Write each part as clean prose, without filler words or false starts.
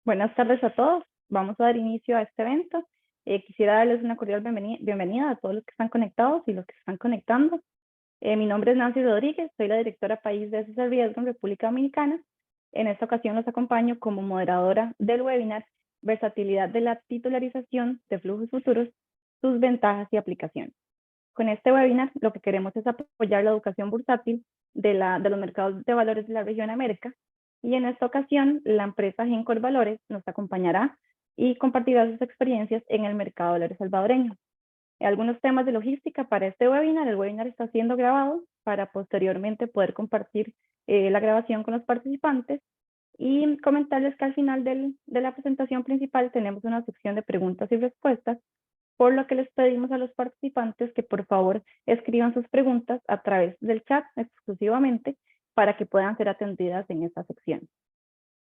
Buenas tardes a todos. Vamos a dar inicio a este evento. Quisiera darles una cordial bienvenida a todos los que están conectados y los que se están conectando. Mi nombre es Nancy Rodríguez, soy la directora país de César Riesgo en República Dominicana. En esta ocasión los acompaño como moderadora del webinar Versatilidad de la titularización de flujos futuros, sus ventajas y aplicaciones. Con este webinar lo que queremos es apoyar la educación bursátil de los mercados de valores de la región América. Y en esta ocasión, la empresa Gencor Valores nos acompañará y compartirá sus experiencias en el mercado de valores salvadoreño. Algunos temas de logística para este webinar. El webinar está siendo grabado para posteriormente poder compartir la grabación con los participantes y comentarles que al final de la presentación principal tenemos una sección de preguntas y respuestas, por lo que les pedimos a los participantes que por favor escriban sus preguntas a través del chat exclusivamente para que puedan ser atendidas en esta sección.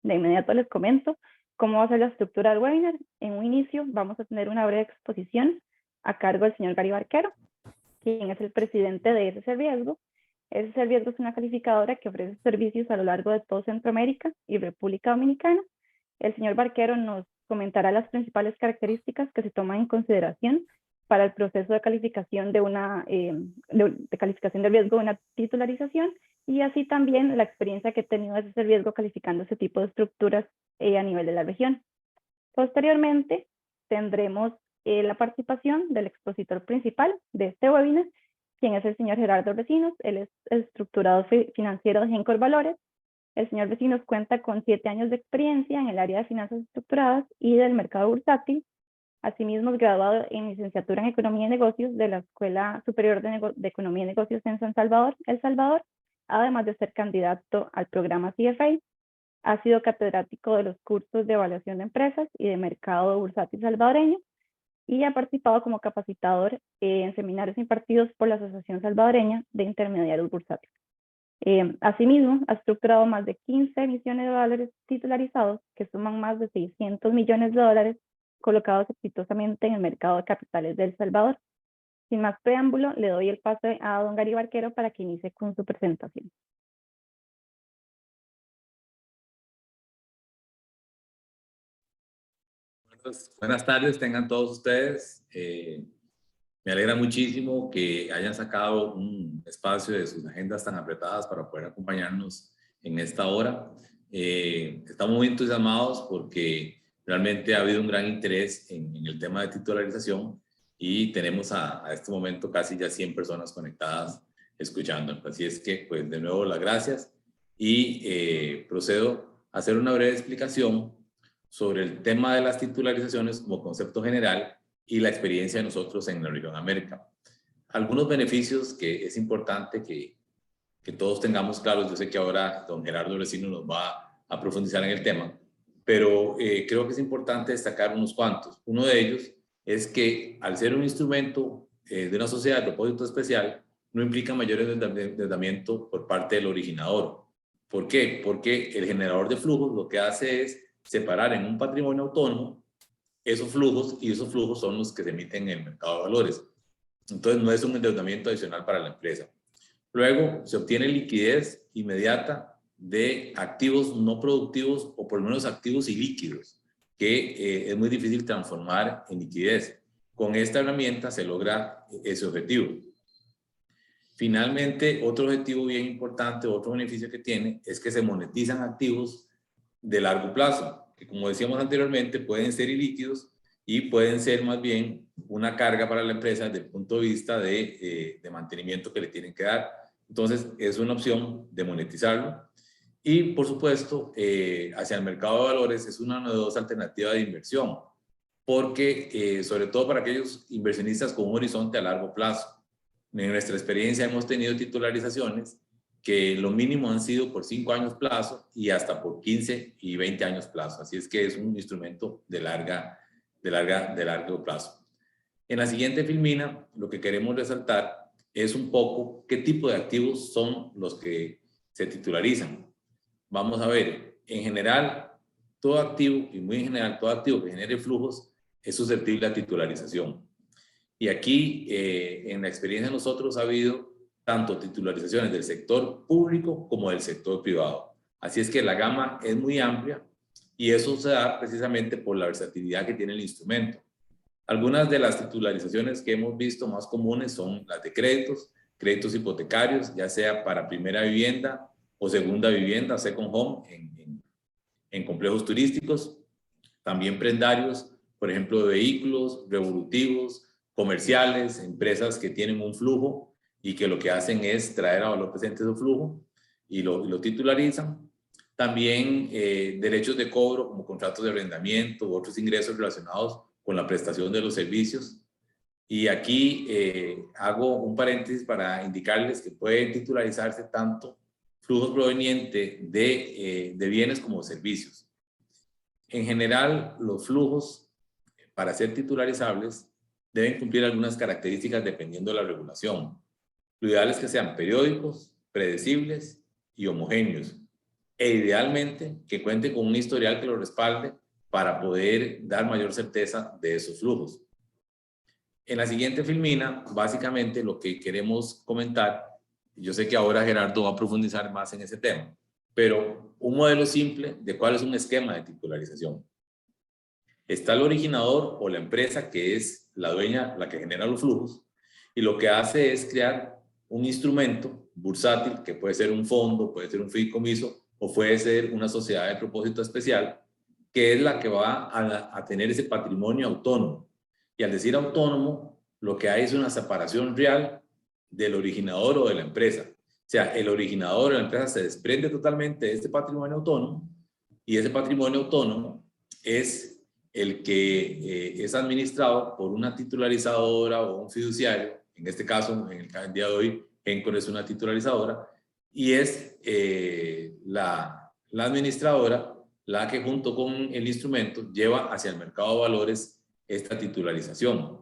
De inmediato les comento cómo va a ser la estructura del webinar. En un inicio vamos a tener una breve exposición a cargo del señor Gary Barquero, quien es el presidente de SC Riesgo. SC Riesgo es una calificadora que ofrece servicios a lo largo de todo Centroamérica y República Dominicana. El señor Barquero nos comentará las principales características que se toman en consideración para el proceso de calificación de calificación de riesgo de una titularización, y así también la experiencia que he tenido de ese riesgo calificando ese tipo de estructuras a nivel de la región. Posteriormente tendremos la participación del expositor principal de este webinar, quien es el señor Gerardo Vecinos. Él es el estructurador financiero de Gencor Valores. El señor Vecinos cuenta con 7 años de experiencia en el área de finanzas estructuradas y del mercado bursátil. Asimismo, es graduado en licenciatura en Economía y Negocios de la Escuela Superior de Economía y Negocios en San Salvador, El Salvador, además de ser candidato al programa CFA. Ha sido catedrático de los cursos de evaluación de empresas y de mercado bursátil salvadoreño, y ha participado como capacitador en seminarios impartidos por la Asociación Salvadoreña de Intermediarios Bursátiles. Asimismo, ha estructurado más de 15 emisiones de dólares titularizados que suman más de 600 millones de dólares colocados exitosamente en el mercado de capitales de El Salvador. Sin más preámbulo, le doy el pase a don Gary Barquero para que inicie con su presentación. Buenas tardes, tengan todos ustedes. Me alegra muchísimo que hayan sacado un espacio de sus agendas tan apretadas para poder acompañarnos en esta hora. Estamos muy entusiasmados porque realmente ha habido un gran interés en el tema de titularización y tenemos a este momento casi ya 100 personas conectadas escuchándonos. Así es que, pues, de nuevo, las gracias y procedo a hacer una breve explicación sobre el tema de las titularizaciones como concepto general y la experiencia de nosotros en la región América. Algunos beneficios que es importante que todos tengamos claros. Yo sé que ahora don Gerardo Vecinos nos va a profundizar en el tema, pero creo que es importante destacar unos cuantos. Uno de ellos es que al ser un instrumento de una sociedad de propósito especial, no implica mayor endeudamiento por parte del originador. ¿Por qué? Porque el generador de flujos lo que hace es separar en un patrimonio autónomo esos flujos, y esos flujos son los que se emiten en el mercado de valores. Entonces no es un endeudamiento adicional para la empresa. Luego se obtiene liquidez inmediata de activos no productivos, o por lo menos activos ilíquidos, que es muy difícil transformar en liquidez. Con esta herramienta se logra ese objetivo. Finalmente, otro objetivo bien importante, otro beneficio que tiene, es que se monetizan activos de largo plazo, que, como decíamos anteriormente, pueden ser ilíquidos y pueden ser más bien una carga para la empresa desde el punto de vista de mantenimiento que le tienen que dar. Entonces, es una opción de monetizarlo. Y, por supuesto, hacia el mercado de valores es una novedosa alternativa de inversión, porque, sobre todo para aquellos inversionistas con un horizonte a largo plazo. En nuestra experiencia hemos tenido titularizaciones que lo mínimo han sido por 5 años plazo y hasta por 15 y 20 años plazo. Así es que es un instrumento de largo plazo. En la siguiente filmina, lo que queremos resaltar es un poco qué tipo de activos son los que se titularizan. Vamos a ver, en general, todo activo, y muy en general, todo activo que genere flujos es susceptible a titularización. Y aquí, en la experiencia de nosotros, ha habido tanto titularizaciones del sector público como del sector privado. Así es que la gama es muy amplia y eso se da precisamente por la versatilidad que tiene el instrumento. Algunas de las titularizaciones que hemos visto más comunes son las de créditos hipotecarios, ya sea para primera vivienda o segunda vivienda, second home, en complejos turísticos, también prendarios, por ejemplo, de vehículos, revolutivos, comerciales, empresas que tienen un flujo y que lo que hacen es traer a valor presente ese flujo y lo titularizan. También derechos de cobro como contratos de arrendamiento u otros ingresos relacionados con la prestación de los servicios. Y aquí hago un paréntesis para indicarles que pueden titularizarse tanto flujos provenientes de bienes como servicios. En general, los flujos, para ser titularizables, deben cumplir algunas características dependiendo de la regulación. Lo ideal es que sean periódicos, predecibles y homogéneos. E idealmente que cuente con un historial que lo respalde para poder dar mayor certeza de esos flujos. En la siguiente filmina, básicamente lo que queremos comentar, yo sé que ahora Gerardo va a profundizar más en ese tema, pero un modelo simple de cuál es un esquema de titularización. Está el originador o la empresa que es la dueña, la que genera los flujos, y lo que hace es crear un instrumento bursátil, que puede ser un fondo, puede ser un fideicomiso, o puede ser una sociedad de propósito especial, que es la que va a tener ese patrimonio autónomo. Y al decir autónomo, lo que hay es una separación real del originador o de la empresa. O sea, el originador o la empresa se desprende totalmente de este patrimonio autónomo, y ese patrimonio autónomo es el que es administrado por una titularizadora o un fiduciario. En este caso, en el día de hoy, Gencor es una titularizadora, y es la administradora la que junto con el instrumento lleva hacia el mercado de valores esta titularización.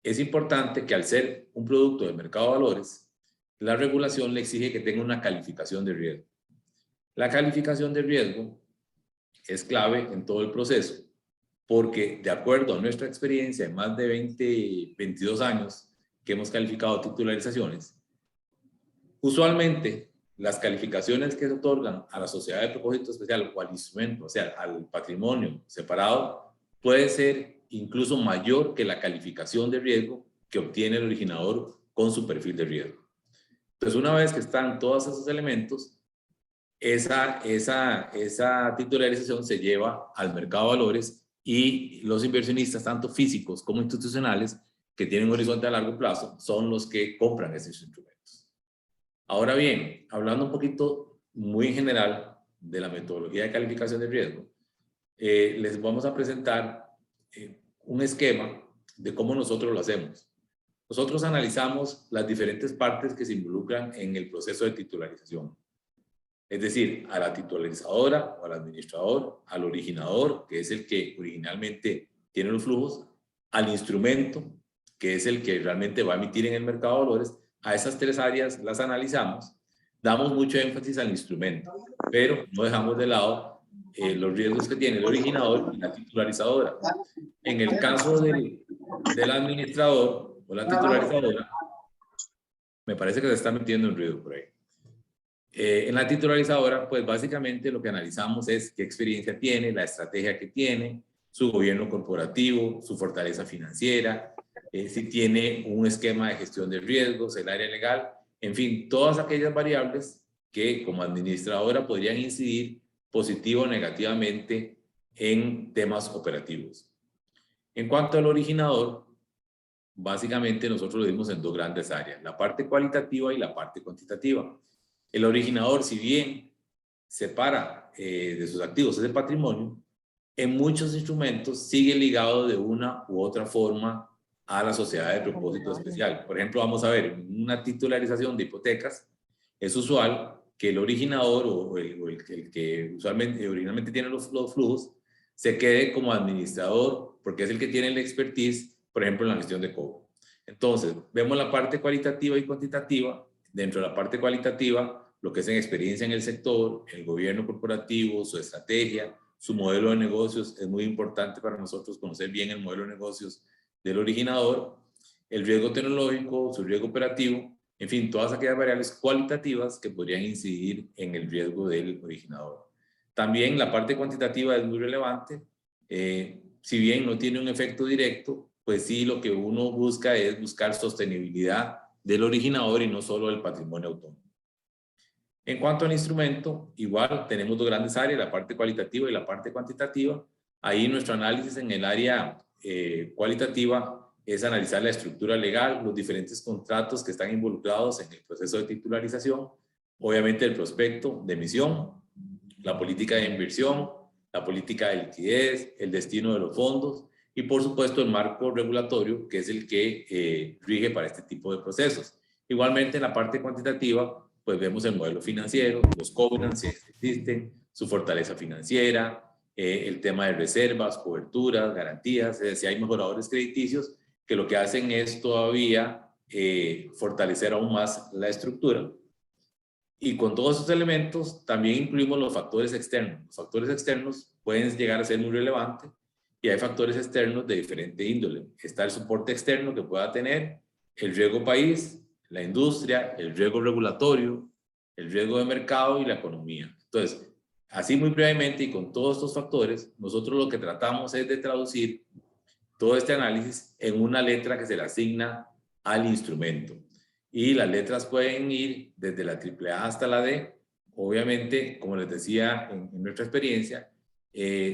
Es importante que al ser un producto del mercado de valores, la regulación le exige que tenga una calificación de riesgo. La calificación de riesgo es clave en todo el proceso, porque de acuerdo a nuestra experiencia de más de 22 años que hemos calificado titularizaciones, usualmente las calificaciones que se otorgan a la sociedad de propósito especial o al instrumento, o sea, al patrimonio separado, puede ser incluso mayor que la calificación de riesgo que obtiene el originador con su perfil de riesgo. Entonces, una vez que están todos esos elementos, esa titularización se lleva al mercado de valores, y los inversionistas, tanto físicos como institucionales, que tienen un horizonte a largo plazo, son los que compran esos instrumentos. Ahora bien, hablando un poquito muy en general de la metodología de calificación de riesgo, les vamos a presentar un esquema de cómo nosotros lo hacemos. Nosotros analizamos las diferentes partes que se involucran en el proceso de titularización. Es decir, a la titularizadora o al administrador, al originador, que es el que originalmente tiene los flujos, al instrumento, que es el que realmente va a emitir en el mercado de valores. A esas tres áreas las analizamos, damos mucho énfasis al instrumento, pero no dejamos de lado los riesgos que tiene el originador y la titularizadora. En el caso del administrador o la titularizadora, me parece que se está metiendo un ruido por ahí. En la titularizadora, pues básicamente lo que analizamos es qué experiencia tiene, la estrategia que tiene, su gobierno corporativo, su fortaleza financiera, si tiene un esquema de gestión de riesgos, el área legal, en fin, todas aquellas variables que como administradora podrían incidir positivo o negativamente en temas operativos. En cuanto al originador, básicamente nosotros lo dimos en dos grandes áreas, la parte cualitativa y la parte cuantitativa. El originador, si bien separa de sus activos ese patrimonio, en muchos instrumentos sigue ligado de una u otra forma a la sociedad de propósito especial. Por ejemplo, vamos a ver, en una titularización de hipotecas, es usual que el originador o el que usualmente, originalmente tiene los flujos, se quede como administrador, porque es el que tiene la expertise, por ejemplo, en la gestión de cobro. Entonces, vemos la parte cualitativa y cuantitativa. Dentro de la parte cualitativa, lo que es en experiencia en el sector, el gobierno corporativo, su estrategia, su modelo de negocios. Es muy importante para nosotros conocer bien el modelo de negocios del originador, el riesgo tecnológico, su riesgo operativo, en fin, todas aquellas variables cualitativas que podrían incidir en el riesgo del originador. También la parte cuantitativa es muy relevante. Si bien no tiene un efecto directo, pues sí lo que uno busca es buscar sostenibilidad del originador y no solo del patrimonio autónomo. En cuanto al instrumento, igual tenemos dos grandes áreas, la parte cualitativa y la parte cuantitativa. Ahí nuestro análisis en el área cualitativa es analizar la estructura legal, los diferentes contratos que están involucrados en el proceso de titularización, obviamente el prospecto de emisión, la política de inversión, la política de liquidez, el destino de los fondos y por supuesto el marco regulatorio que es el que rige para este tipo de procesos. Igualmente en la parte cuantitativa pues vemos el modelo financiero, los covenants si existen, su fortaleza financiera, el tema de reservas, coberturas, garantías, si hay mejoradores crediticios que lo que hacen es todavía fortalecer aún más la estructura. Y con todos esos elementos también incluimos los factores externos. Los factores externos pueden llegar a ser muy relevantes y hay factores externos de diferente índole. Está el soporte externo que pueda tener el riesgo país, la industria, el riesgo regulatorio, el riesgo de mercado y la economía. Entonces, así muy brevemente y con todos estos factores, nosotros lo que tratamos es de traducir todo este análisis en una letra que se le asigna al instrumento. Y las letras pueden ir desde la AAA hasta la D. Obviamente, como les decía en nuestra experiencia,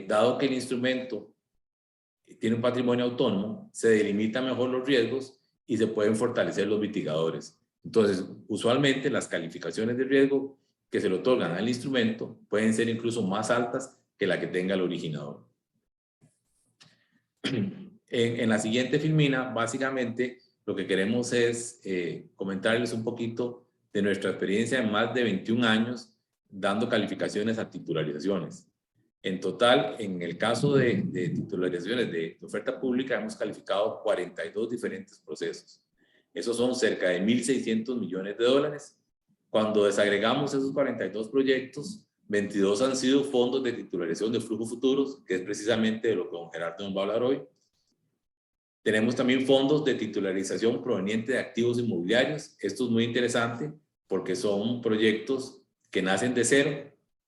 dado que el instrumento tiene un patrimonio autónomo, se delimitan mejor los riesgos y se pueden fortalecer los mitigadores. Entonces, usualmente las calificaciones de riesgo que se le otorgan al instrumento pueden ser incluso más altas que la que tenga el originador. En la siguiente filmina, básicamente, lo que queremos es comentarles un poquito de nuestra experiencia en más de 21 años dando calificaciones a titularizaciones. En total, en el caso de titularizaciones de oferta pública, hemos calificado 42 diferentes procesos. Esos son cerca de 1.600 millones de dólares. Cuando desagregamos esos 42 proyectos, 22 han sido fondos de titularización de flujos futuros, que es precisamente de lo que don Gerardo nos va a hablar hoy. Tenemos también fondos de titularización provenientes de activos inmobiliarios. Esto es muy interesante porque son proyectos que nacen de cero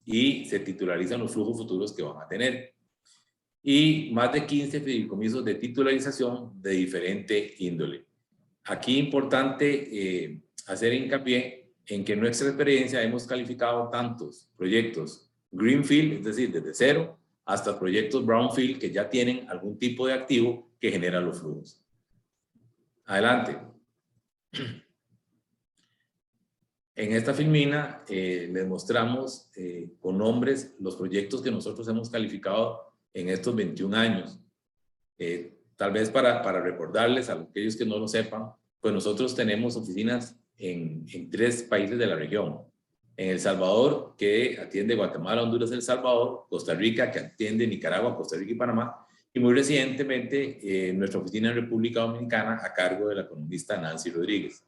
y se titularizan los flujos futuros que van a tener. Y más de 15 fideicomisos de titularización de diferente índole. Aquí importante hacer hincapié en que en nuestra experiencia hemos calificado tantos proyectos Greenfield, es decir, desde cero, hasta proyectos Brownfield que ya tienen algún tipo de activo que genera los flujos. Adelante. En esta filmina les mostramos con nombres los proyectos que nosotros hemos calificado en estos 21 años. Tal vez para recordarles a aquellos que no lo sepan, pues nosotros tenemos oficinas en 3 países de la región. En El Salvador, que atiende Guatemala, Honduras, El Salvador; Costa Rica, que atiende Nicaragua, Costa Rica y Panamá; y muy recientemente nuestra oficina en República Dominicana a cargo de la economista Nancy Rodríguez.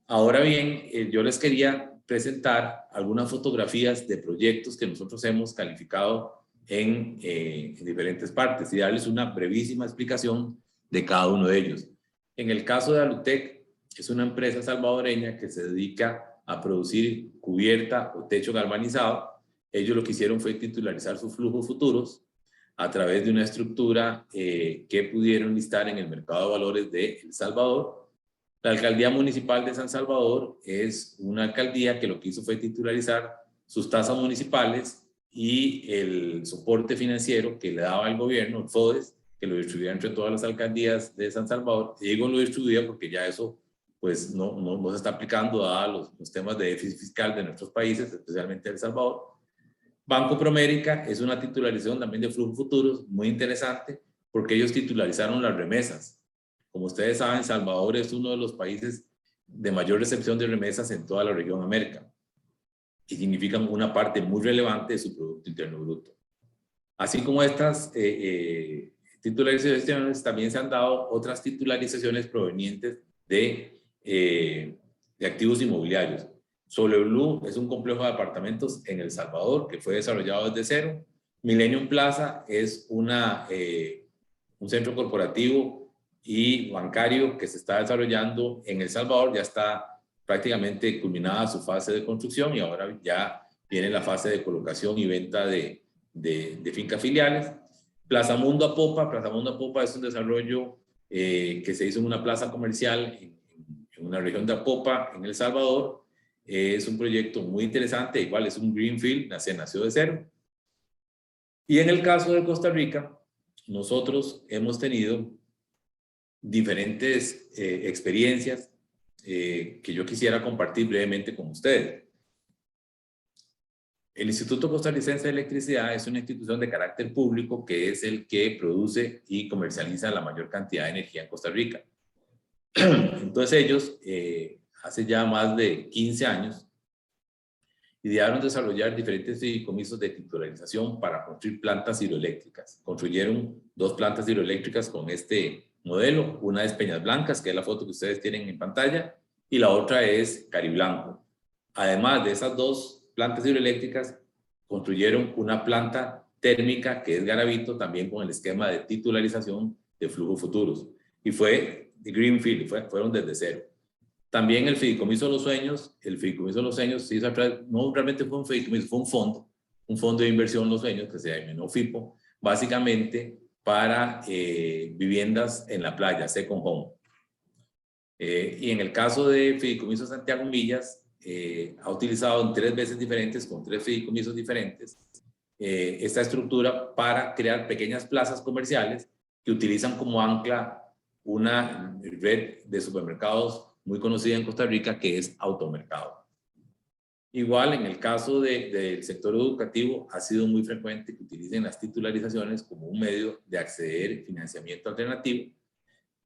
Ahora bien, yo les quería presentar algunas fotografías de proyectos que nosotros hemos calificado en diferentes partes y darles una brevísima explicación de cada uno de ellos. En el caso de Alutec, es una empresa salvadoreña que se dedica a producir cubierta o techo galvanizado. Ellos lo que hicieron fue titularizar sus flujos futuros a través de una estructura que pudieron listar en el mercado de valores de El Salvador. La alcaldía municipal de San Salvador es una alcaldía que lo que hizo fue titularizar sus tasas municipales y el soporte financiero que le daba el gobierno, el FODES, que lo distribuía entre todas las alcaldías de San Salvador. Y digo lo distribuía porque ya eso pues no se está aplicando a los temas de déficit fiscal de nuestros países, especialmente El Salvador. Banco Promérica es una titularización también de flujos futuros muy interesante porque ellos titularizaron las remesas. Como ustedes saben, Salvador es uno de los países de mayor recepción de remesas en toda la región América y significan una parte muy relevante de su Producto Interno Bruto. Así como estas titularizaciones, también se han dado otras titularizaciones provenientes de activos inmobiliarios. Sole Blue es un complejo de apartamentos en El Salvador que fue desarrollado desde cero. Millennium Plaza es un centro corporativo y bancario que se está desarrollando en El Salvador. Ya está prácticamente culminada su fase de construcción y ahora ya viene la fase de colocación y venta de fincas filiales. Plaza Mundo Apopa es un desarrollo que se hizo en una plaza comercial en una región de Apopa, en El Salvador. Es un proyecto muy interesante, igual es un greenfield, nació de cero. Y en el caso de Costa Rica, nosotros hemos tenido diferentes experiencias que yo quisiera compartir brevemente con ustedes. El Instituto Costarricense de Electricidad es una institución de carácter público que es el que produce y comercializa la mayor cantidad de energía en Costa Rica. Entonces ellos, hace ya más de 15 años, idearon desarrollar diferentes fideicomisos de titularización para construir plantas hidroeléctricas. Construyeron 2 plantas hidroeléctricas con este modelo. Una es Peñas Blancas, que es la foto que ustedes tienen en pantalla, y la otra es Cariblanco. Además de esas 2 plantas hidroeléctricas, construyeron una planta térmica, que es Garavito, también con el esquema de titularización de flujos futuros. Y fue de Greenfield, fueron desde cero. También el Fideicomiso de los Sueños, se hizo a través, no realmente fue un fideicomiso, fue un fondo de inversión Los Sueños, que se denominó FIPO, básicamente para viviendas en la playa, second home. Y en el caso de Fideicomiso Santiago Millas, ha utilizado en 3 veces diferentes, con 3 fideicomisos diferentes, esta estructura para crear pequeñas plazas comerciales que utilizan como ancla una red de supermercados muy conocida en Costa Rica, que es Automercado. Igual, en el caso del sector educativo, ha sido muy frecuente que utilicen las titularizaciones como un medio de acceder a financiamiento alternativo.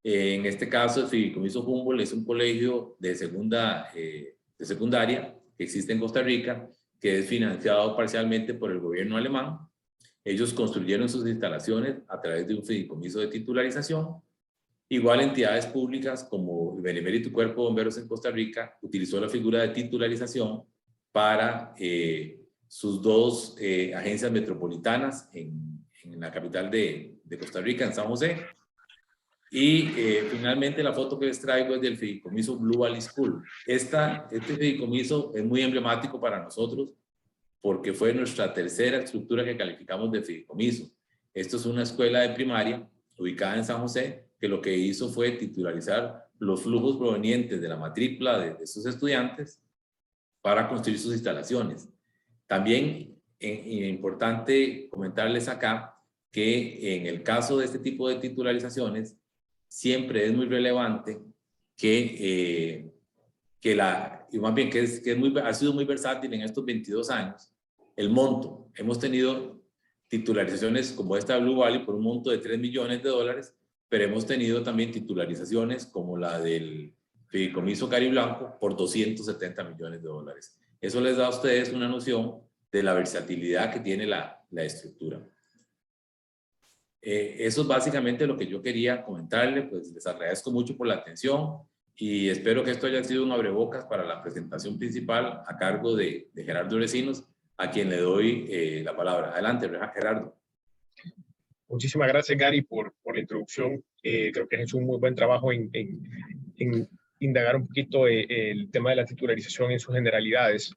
En este caso, el Fideicomiso Humboldt es un colegio de secundaria que existe en Costa Rica, que es financiado parcialmente por el gobierno alemán. Ellos construyeron sus instalaciones a través de un fideicomiso de titularización. Igual, entidades públicas como el Benemérito Cuerpo de Bomberos en Costa Rica utilizó la figura de titularización para sus 2 agencias metropolitanas en la capital de Costa Rica, en San José. Y finalmente la foto que les traigo es del fideicomiso Blue Valley School. Este fideicomiso es muy emblemático para nosotros porque fue nuestra tercera estructura que calificamos de fideicomiso. Esto es una escuela de primaria ubicada en San José, que lo que hizo fue titularizar los flujos provenientes de la matrícula de sus estudiantes para construir sus instalaciones. También es importante comentarles acá que en el caso de este tipo de titularizaciones, siempre es muy relevante que ha sido muy versátil en estos 22 años, el monto. Hemos tenido titularizaciones como esta de Blue Valley por un monto de $3 millones, pero hemos tenido también titularizaciones como la del Fideicomiso Cariblanco por $270 millones. Eso les da a ustedes una noción de la versatilidad que tiene la estructura. Eso es básicamente lo que yo quería comentarles. Pues les agradezco mucho por la atención y espero que esto haya sido un abrebocas para la presentación principal a cargo de Gerardo Recinos, a quien le doy la palabra. Adelante, Gerardo. Muchísimas gracias, Gary, por la introducción. Creo que has hecho un muy buen trabajo en indagar un poquito el tema de la titularización en sus generalidades.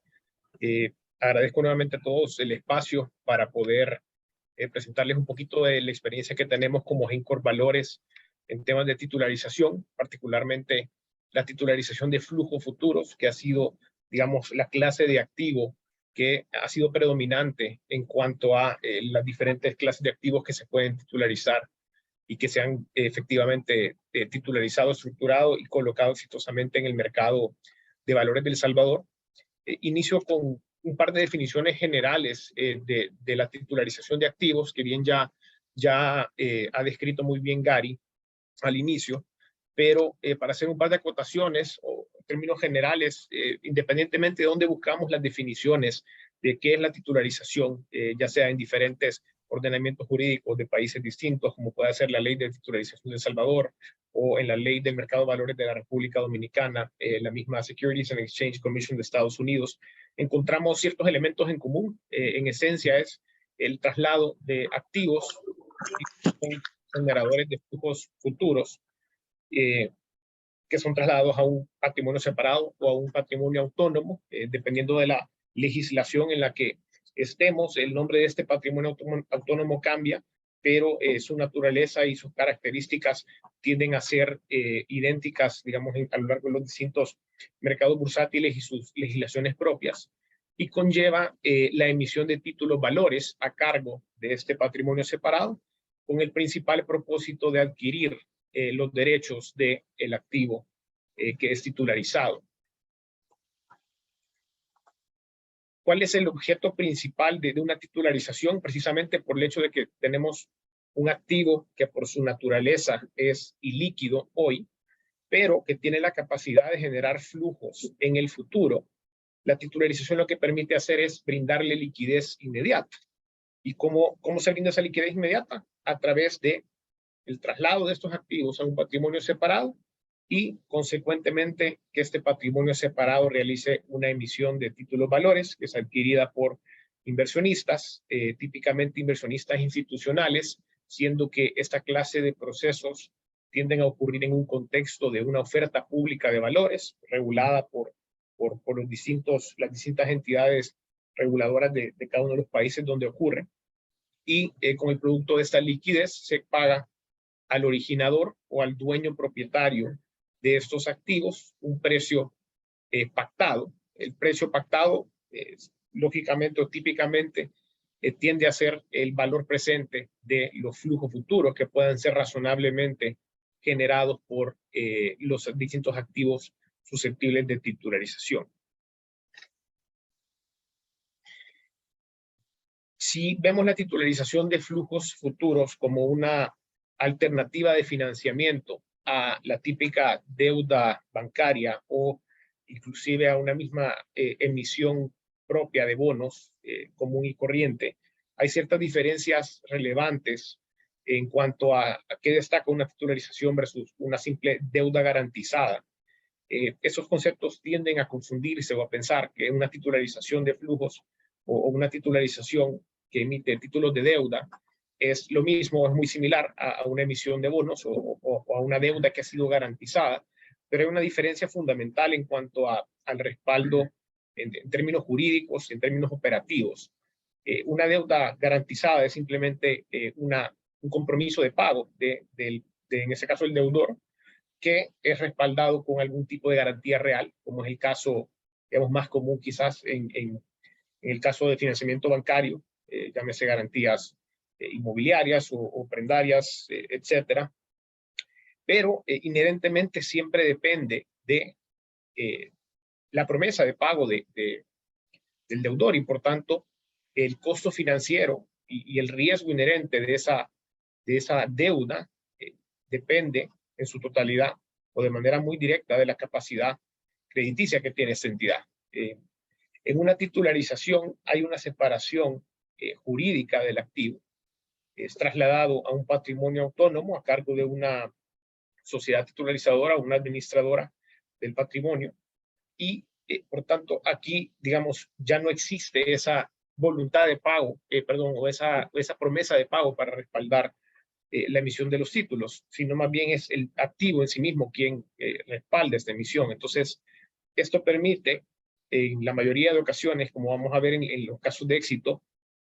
Agradezco nuevamente a todos el espacio para poder presentarles un poquito de la experiencia que tenemos como GENCOR Valores en temas de titularización, particularmente la titularización de flujos futuros, que ha sido, digamos, la clase de activo que ha sido predominante en cuanto a las diferentes clases de activos que se pueden titularizar y que se han efectivamente titularizado, estructurado y colocado exitosamente en el mercado de valores de El Salvador. Inicio con un par de definiciones generales de la titularización de activos, que bien ya ha descrito muy bien Gary al inicio, pero para hacer un par de acotaciones o términos generales, independientemente de dónde buscamos las definiciones de qué es la titularización, ya sea en diferentes ordenamientos jurídicos de países distintos, como puede ser la ley de titularización de El Salvador o en la ley del mercado de valores de la República Dominicana, la misma Securities and Exchange Commission de Estados Unidos, encontramos ciertos elementos en común. En esencia es el traslado de activos generadores de flujos futuros que son trasladados a un patrimonio separado o a un patrimonio autónomo, dependiendo de la legislación en la que estemos, el nombre de este patrimonio autónomo cambia, pero su naturaleza y sus características tienden a ser idénticas, digamos, a lo largo de los distintos mercados bursátiles y sus legislaciones propias, y conlleva la emisión de títulos valores a cargo de este patrimonio separado, con el principal propósito de adquirir los derechos del activo que es titularizado. ¿Cuál es el objeto principal de una titularización? Precisamente por el hecho de que tenemos un activo que por su naturaleza es ilíquido hoy, pero que tiene la capacidad de generar flujos en el futuro. La titularización lo que permite hacer es brindarle liquidez inmediata. ¿Y cómo se brinda esa liquidez inmediata? A través de el traslado de estos activos a un patrimonio separado y, consecuentemente, que este patrimonio separado realice una emisión de títulos valores que es adquirida por inversionistas, típicamente inversionistas institucionales, siendo que esta clase de procesos tienden a ocurrir en un contexto de una oferta pública de valores regulada por las distintas entidades reguladoras de cada uno de los países donde ocurre. Y con el producto de esta liquidez se paga al originador o al dueño propietario de estos activos un precio pactado. El precio pactado, lógicamente o típicamente, tiende a ser el valor presente de los flujos futuros que puedan ser razonablemente generados por los distintos activos susceptibles de titularización. Si vemos la titularización de flujos futuros como una alternativa de financiamiento a la típica deuda bancaria o inclusive a una misma emisión propia de bonos común y corriente, hay ciertas diferencias relevantes en cuanto a qué destaca una titularización versus una simple deuda garantizada. Esos conceptos tienden a confundirse o a pensar que una titularización de flujos o una titularización que emite títulos de deuda es lo mismo, es muy similar a una emisión de bonos o a una deuda que ha sido garantizada, pero hay una diferencia fundamental en cuanto al respaldo en términos jurídicos, en términos operativos. Una deuda garantizada es simplemente un compromiso de pago en ese caso, el deudor, que es respaldado con algún tipo de garantía real, como es el caso, digamos, más común quizás en el caso de financiamiento bancario, llámese garantías inmobiliarias o prendarias, etcétera. Pero inherentemente siempre depende de la promesa de pago del deudor y, por tanto, el costo financiero y el riesgo inherente de esa deuda depende en su totalidad o de manera muy directa de la capacidad crediticia que tiene esa entidad. En una titularización hay una separación jurídica del activo. Es trasladado a un patrimonio autónomo a cargo de una sociedad titularizadora o una administradora del patrimonio y, por tanto, aquí, digamos, ya no existe esa voluntad de pago, o esa promesa de pago para respaldar la emisión de los títulos, sino más bien es el activo en sí mismo quien respalda esta emisión. Entonces, esto permite, en la mayoría de ocasiones, como vamos a ver en los casos de éxito,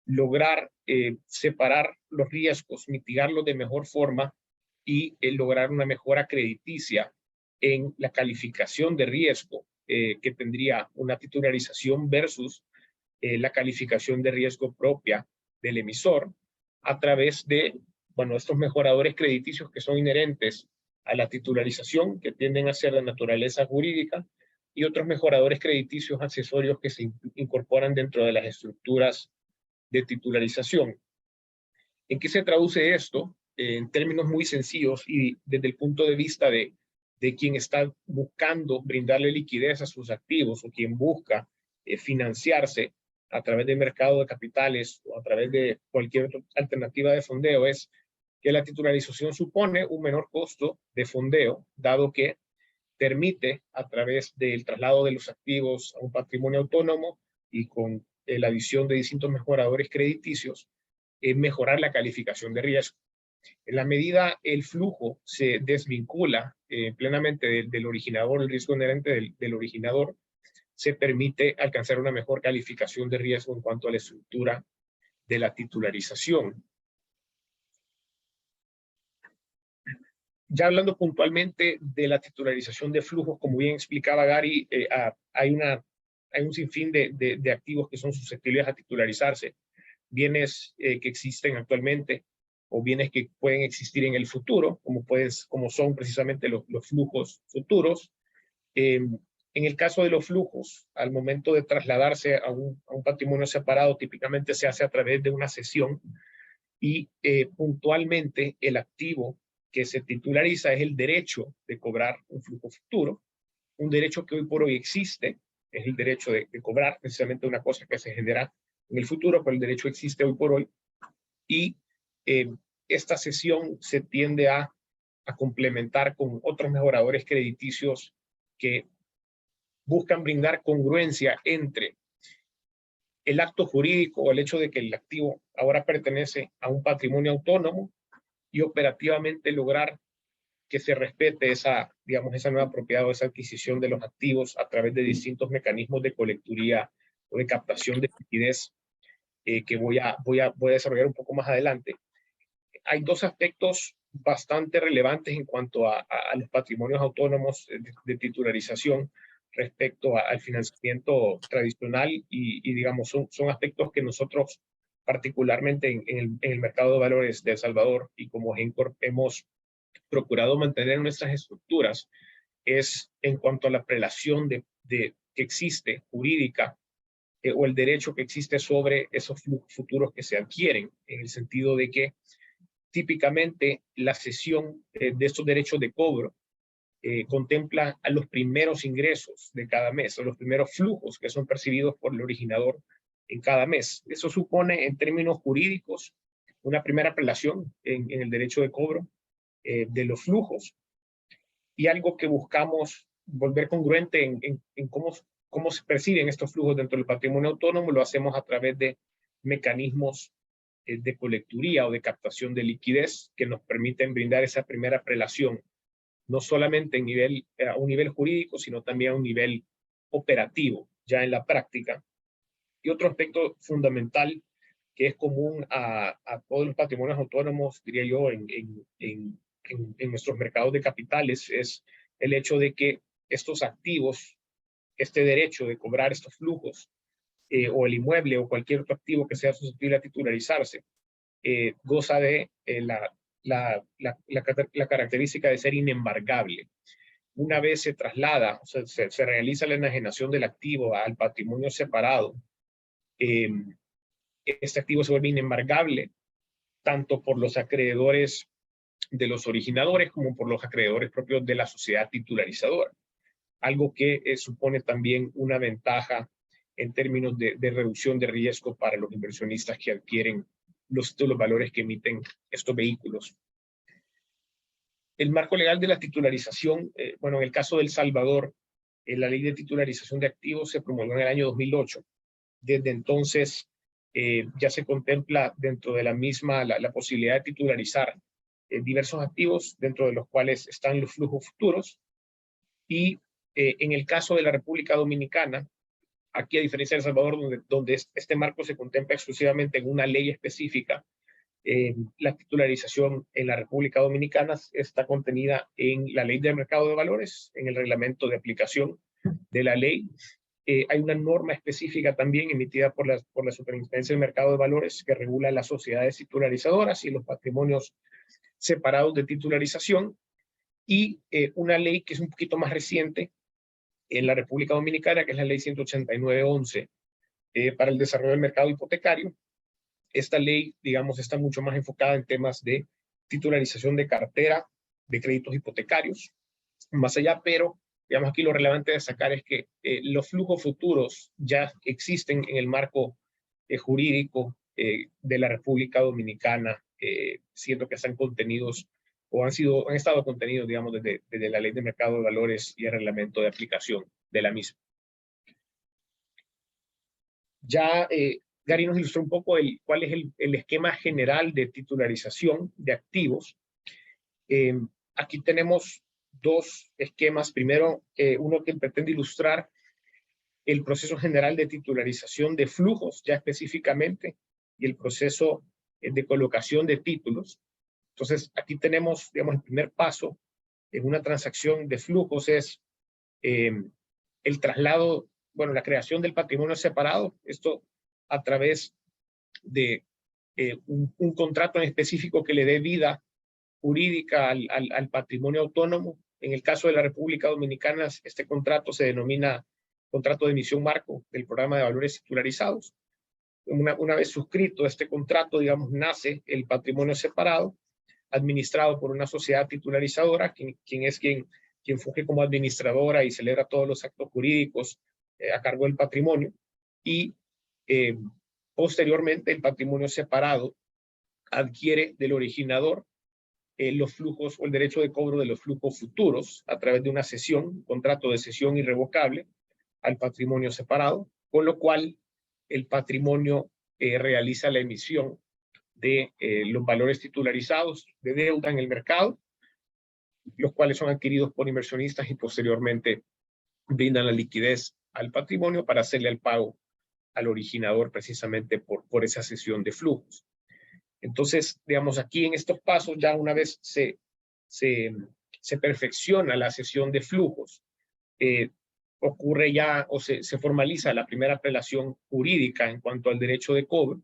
lograr separar los riesgos, mitigarlos de mejor forma y lograr una mejora crediticia en la calificación de riesgo que tendría una titularización versus la calificación de riesgo propia del emisor a través de, bueno, estos mejoradores crediticios que son inherentes a la titularización, que tienden a ser de naturaleza jurídica, y otros mejoradores crediticios accesorios que se incorporan dentro de las estructuras de titularización. ¿En qué se traduce esto? En términos muy sencillos y desde el punto de vista de quien está buscando brindarle liquidez a sus activos o quien busca financiarse a través del mercado de capitales o a través de cualquier otra alternativa de fondeo, es que la titularización supone un menor costo de fondeo, dado que permite, a través del traslado de los activos a un patrimonio autónomo y con la adición de distintos mejoradores crediticios, mejorar la calificación de riesgo. En la medida el flujo se desvincula plenamente del originador, el riesgo inherente del originador, se permite alcanzar una mejor calificación de riesgo en cuanto a la estructura de la titularización. Ya hablando puntualmente de la titularización de flujos, como bien explicaba Gary, hay un sinfín de activos que son susceptibles a titularizarse. Bienes que existen actualmente o bienes que pueden existir en el futuro, como son precisamente los flujos futuros. En el caso de los flujos, al momento de trasladarse a un patrimonio separado, típicamente se hace a través de una cesión y puntualmente el activo que se titulariza es el derecho de cobrar un flujo futuro, un derecho que hoy por hoy existe, es el derecho de cobrar precisamente una cosa que se genera en el futuro, pero el derecho existe hoy por hoy, y esta cesión se tiende a complementar con otros mejoradores crediticios que buscan brindar congruencia entre el acto jurídico o el hecho de que el activo ahora pertenece a un patrimonio autónomo y operativamente lograr que se respete esa, digamos, esa nueva propiedad o esa adquisición de los activos a través de distintos mecanismos de colecturía o de captación de liquidez que voy a desarrollar un poco más adelante. Hay dos aspectos bastante relevantes en cuanto a los patrimonios autónomos de titularización respecto al financiamiento tradicional y digamos, son aspectos que nosotros particularmente en el mercado de valores de El Salvador y como GENCORP hemos procurado mantener nuestras estructuras es en cuanto a la prelación que existe jurídica o el derecho que existe sobre esos futuros que se adquieren, en el sentido de que típicamente la cesión de estos derechos de cobro contempla a los primeros ingresos de cada mes o los primeros flujos que son percibidos por el originador en cada mes. Eso supone en términos jurídicos una primera prelación en el derecho de cobro de los flujos y algo que buscamos volver congruente en cómo se perciben estos flujos dentro del patrimonio autónomo. Lo hacemos a través de mecanismos de colecturía o de captación de liquidez que nos permiten brindar esa primera prelación, no solamente a un nivel jurídico, sino también a un nivel operativo, ya en la práctica. Y otro aspecto fundamental que es común a todos los patrimonios autónomos, diría yo, en nuestros mercados de capitales, es el hecho de que estos activos, este derecho de cobrar estos flujos, o el inmueble o cualquier otro activo que sea susceptible a titularizarse, goza de la característica de ser inembargable. Una vez se traslada, o sea, se realiza la enajenación del activo al patrimonio separado, este activo se vuelve inembargable tanto por los acreedores de los originadores como por los acreedores propios de la sociedad titularizadora. Algo que supone también una ventaja en términos de reducción de riesgo para los inversionistas que adquieren los valores que emiten estos vehículos. El marco legal de la titularización, bueno, en el caso de El Salvador, la ley de titularización de activos se promulgó en el año 2008. Desde entonces ya se contempla dentro de la misma la posibilidad de titularizar diversos activos, dentro de los cuales están los flujos futuros. Y en el caso de la República Dominicana, aquí a diferencia de El Salvador, donde este marco se contempla exclusivamente en una ley específica, la titularización en la República Dominicana está contenida en la Ley del Mercado de Valores, en el reglamento de aplicación de la ley. Hay una norma específica también emitida por la Superintendencia del Mercado de Valores que regula las sociedades titularizadoras y los patrimonios separados de titularización, y una ley que es un poquito más reciente en la República Dominicana, que es la Ley 189-11 para el desarrollo del mercado hipotecario. Esta ley, digamos, está mucho más enfocada en temas de titularización de cartera de créditos hipotecarios, más allá, pero digamos aquí lo relevante de destacar es que los flujos futuros ya existen en el marco jurídico de la República Dominicana, siendo que están contenidos o han estado contenidos, digamos, desde la Ley de Mercado de Valores y el reglamento de aplicación de la misma. Ya Gary nos ilustró un poco cuál es el esquema general de titularización de activos. Aquí tenemos dos esquemas. Primero, uno que pretende ilustrar el proceso general de titularización de flujos, ya específicamente, y el proceso de colocación de títulos. Entonces, aquí tenemos, digamos, el primer paso en una transacción de flujos es el traslado, bueno, la creación del patrimonio separado, esto a través de un contrato en específico que le dé vida jurídica al patrimonio autónomo. En el caso de la República Dominicana, este contrato se denomina contrato de emisión marco del programa de valores titularizados. Una vez suscrito este contrato, digamos, nace el patrimonio separado, administrado por una sociedad titularizadora, quien funge como administradora y celebra todos los actos jurídicos a cargo del patrimonio. Y posteriormente el patrimonio separado adquiere del originador los flujos o el derecho de cobro de los flujos futuros a través de una cesión, un contrato de cesión irrevocable al patrimonio separado, con lo cual el patrimonio realiza la emisión de los valores titularizados de deuda en el mercado, los cuales son adquiridos por inversionistas y posteriormente brindan la liquidez al patrimonio para hacerle el pago al originador precisamente por esa cesión de flujos. Entonces, digamos, aquí en estos pasos ya una vez se perfecciona la cesión de flujos, ocurre ya o se formaliza la primera apelación jurídica en cuanto al derecho de cobro.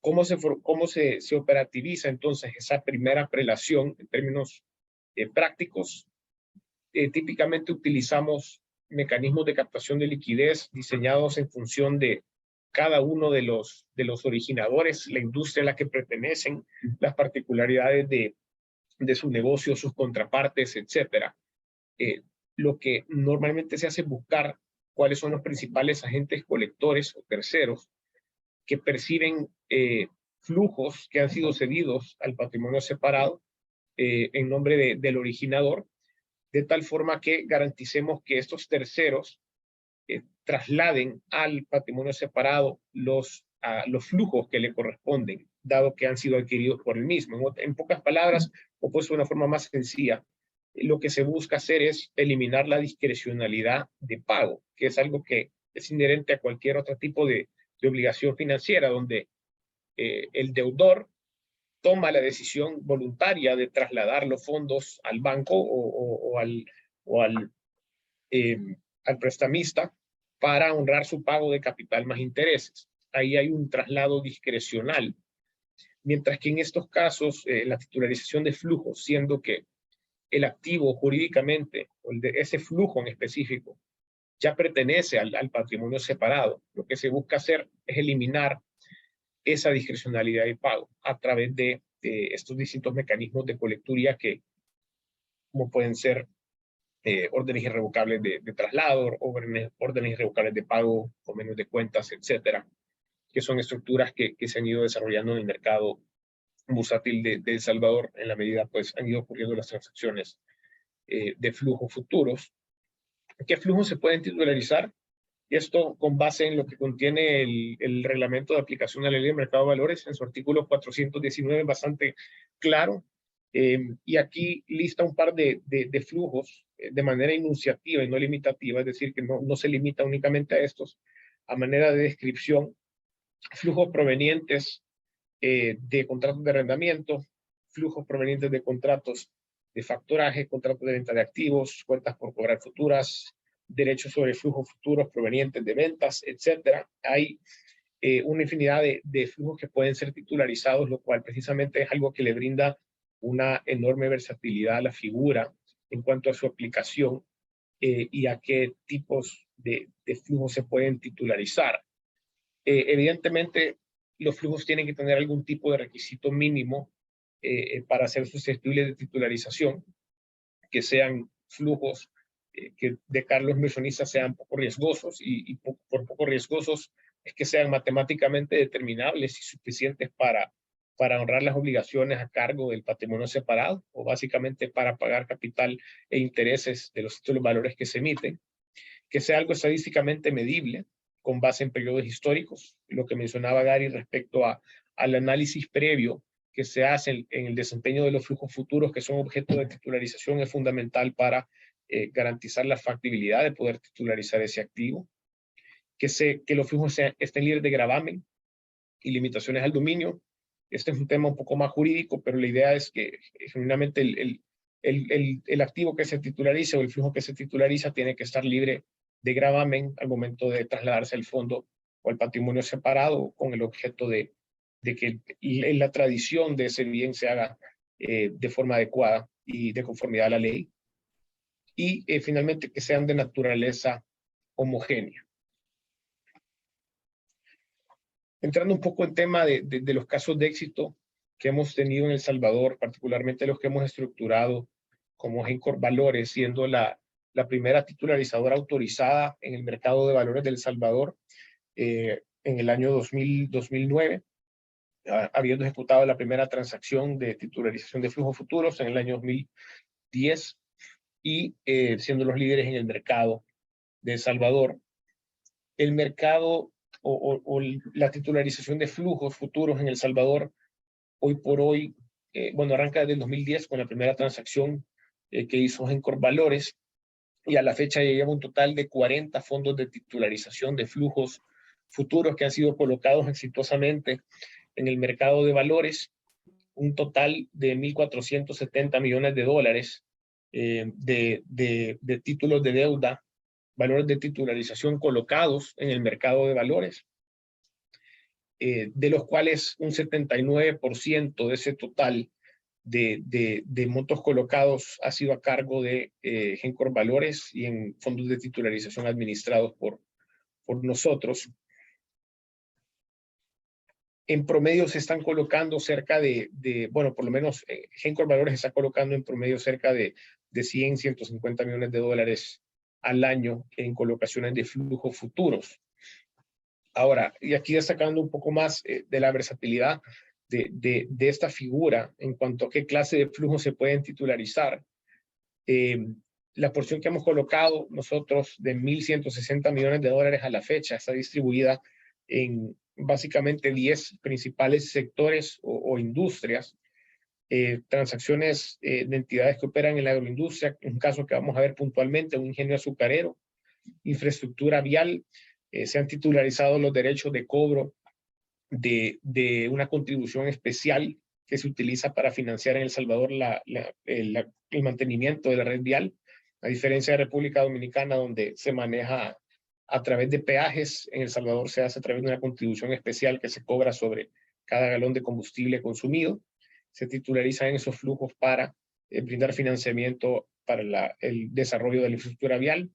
¿Cómo se operativiza entonces esa primera prelación en términos prácticos? Típicamente utilizamos mecanismos de captación de liquidez diseñados en función de cada uno de los originadores, la industria a la que pertenecen, las particularidades de su negocio, sus contrapartes, etc. Lo que normalmente se hace es buscar cuáles son los principales agentes colectores o terceros que perciben flujos que han sido cedidos al patrimonio separado en nombre del originador, de tal forma que garanticemos que estos terceros trasladen al patrimonio separado los flujos que le corresponden, dado que han sido adquiridos por el mismo. En pocas palabras, o pues de una forma más sencilla, lo que se busca hacer es eliminar la discrecionalidad de pago, que es algo que es inherente a cualquier otro tipo de obligación financiera, donde el deudor toma la decisión voluntaria de trasladar los fondos al banco o al prestamista para honrar su pago de capital más intereses. Ahí hay un traslado discrecional. Mientras que en estos casos, la titularización de flujos, siendo que el activo jurídicamente, o ese flujo en específico, ya pertenece al patrimonio separado, lo que se busca hacer es eliminar esa discrecionalidad de pago a través de estos distintos mecanismos de colecturía que, como pueden ser órdenes irrevocables de traslado, órdenes irrevocables de pago, convenios de cuentas, etcétera, que son estructuras que se han ido desarrollando en el mercado bursátil de El Salvador en la medida pues han ido ocurriendo las transacciones de flujos futuros. ¿Qué flujos se pueden titularizar? Y esto con base en lo que contiene el reglamento de aplicación a la ley de mercado de valores en su artículo 419, bastante claro. Y aquí lista un par de flujos de manera enunciativa y no limitativa, es decir, que no se limita únicamente a estos, a manera de descripción, flujos provenientes de contratos de arrendamiento, flujos provenientes de contratos de factoraje, contratos de venta de activos, cuentas por cobrar futuras, derechos sobre flujos futuros provenientes de ventas, etcétera. Hay una infinidad de flujos que pueden ser titularizados, lo cual precisamente es algo que le brinda una enorme versatilidad a la figura en cuanto a su aplicación y a qué tipos de flujos se pueden titularizar. Evidentemente, los flujos tienen que tener algún tipo de requisito mínimo para ser susceptibles de titularización, que sean flujos que de cara a los inversionistas sean poco riesgosos y por poco riesgosos es que sean matemáticamente determinables y suficientes para honrar las obligaciones a cargo del patrimonio separado o básicamente para pagar capital e intereses de los valores que se emiten, que sea algo estadísticamente medible con base en periodos históricos, lo que mencionaba Gary respecto al análisis previo que se hace en el desempeño de los flujos futuros que son objeto de titularización es fundamental para garantizar la factibilidad de poder titularizar ese activo. que los flujos estén libres de gravamen y limitaciones al dominio. Este es un tema un poco más jurídico, pero la idea es que genuinamente el activo que se titulariza o el flujo que se titulariza tiene que estar libre de gravamen al momento de trasladarse al fondo o al patrimonio separado, con el objeto de que la tradición de ese bien se haga de forma adecuada y de conformidad a la ley. Y finalmente que sean de naturaleza homogénea. Entrando un poco en tema de los casos de éxito que hemos tenido en El Salvador, particularmente los que hemos estructurado como Gencorp Valores, siendo la primera titularizadora autorizada en el mercado de valores de El Salvador en el año 2009, habiendo ejecutado la primera transacción de titularización de flujos futuros en el año 2010 y siendo los líderes en el mercado de El Salvador. El mercado o la titularización de flujos futuros en El Salvador, hoy por hoy, bueno, arranca desde el 2010 con la primera transacción que hizo Gencorp Valores, y a la fecha ya lleva un total de 40 fondos de titularización de flujos futuros que han sido colocados exitosamente en el mercado de valores, un total de 1.470 millones de dólares de títulos de deuda, valores de titularización colocados en el mercado de valores, de los cuales un 79% de ese total de montos colocados ha sido a cargo de Gencorp Valores y en fondos de titularización administrados por nosotros. En promedio se están colocando cerca bueno, por lo menos Gencorp Valores está colocando en promedio cerca de 100, 150 millones de dólares al año en colocaciones de flujos futuros. Ahora, y aquí destacando un poco más de la versatilidad de esta figura en cuanto a qué clase de flujos se pueden titularizar. La porción que hemos colocado nosotros de 1.160 millones de dólares a la fecha está distribuida en básicamente 10 principales sectores o industrias, transacciones de entidades que operan en la agroindustria, un caso que vamos a ver puntualmente, un ingenio azucarero, infraestructura vial, se han titularizado los derechos de cobro de una contribución especial que se utiliza para financiar en El Salvador el mantenimiento de la red vial, a diferencia de República Dominicana, donde se maneja a través de peajes. En El Salvador se hace a través de una contribución especial que se cobra sobre cada galón de combustible consumido. Se titularizan esos flujos para brindar financiamiento para el desarrollo de la infraestructura vial.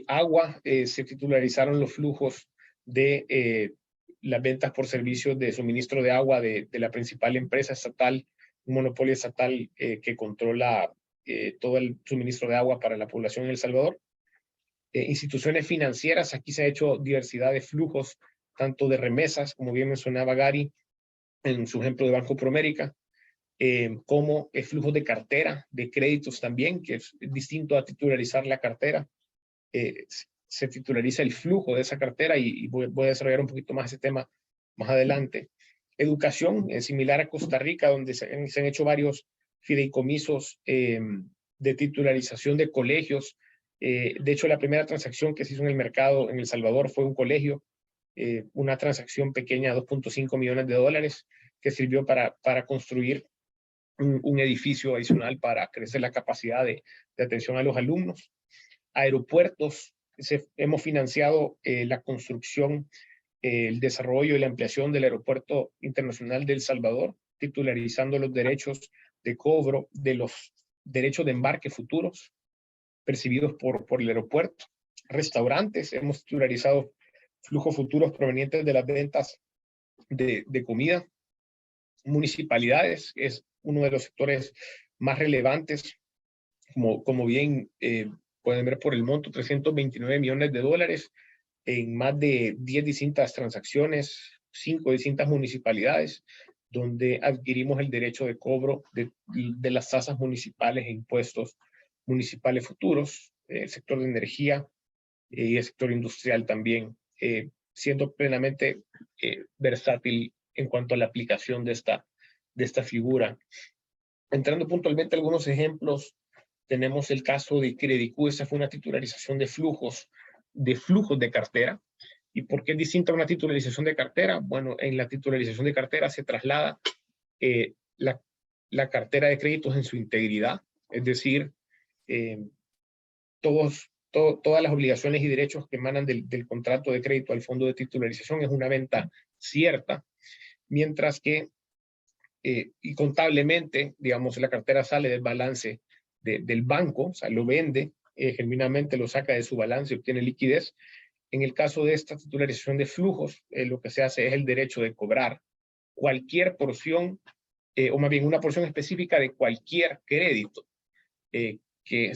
Agua, se titularizaron los flujos de las ventas por servicios de suministro de agua de la principal empresa estatal, un monopolio estatal que controla todo el suministro de agua para la población en El Salvador. Instituciones financieras, aquí se ha hecho diversidad de flujos, tanto de remesas, como bien mencionaba Gary en su ejemplo de Banco Promérica, como flujos de cartera, de créditos también, que es distinto a titularizar la cartera. Se titulariza el flujo de esa cartera y voy a desarrollar un poquito más ese tema más adelante. Educación, similar a Costa Rica, donde se han hecho varios fideicomisos de titularización de colegios. De hecho, la primera transacción que se hizo en el mercado en El Salvador fue un colegio, una transacción pequeña, 2.5 millones de dólares, que sirvió para construir un edificio adicional para crecer la capacidad de atención a los alumnos. Aeropuertos, hemos financiado la construcción, el desarrollo y la ampliación del Aeropuerto Internacional de El Salvador, titularizando los derechos de cobro de los derechos de embarque futuros percibidos por el aeropuerto. Restaurantes, hemos titularizado flujos futuros provenientes de las ventas de comida. Municipalidades, es uno de los sectores más relevantes, como bien pueden ver por el monto, 329 millones de dólares en más de 10 distintas transacciones, 5 distintas municipalidades, donde adquirimos el derecho de cobro de las tasas municipales e impuestos municipales futuros, el sector de energía y el sector industrial también, siendo plenamente versátil en cuanto a la aplicación de esta figura. Entrando puntualmente a algunos ejemplos, tenemos el caso de Credicu. Esa fue una titularización de flujos de flujos de cartera. ¿Y por qué es distinta a una titularización de cartera? Bueno, en la titularización de cartera se traslada la cartera de créditos en su integridad, es decir, todas las obligaciones y derechos que emanan del contrato de crédito al fondo de titularización es una venta cierta, mientras que y contablemente, digamos, la cartera sale del balance del banco, o sea, lo vende, genuinamente lo saca de su balance y obtiene liquidez. En el caso de esta titularización de flujos, lo que se hace es el derecho de cobrar cualquier porción, o más bien una porción específica de cualquier crédito que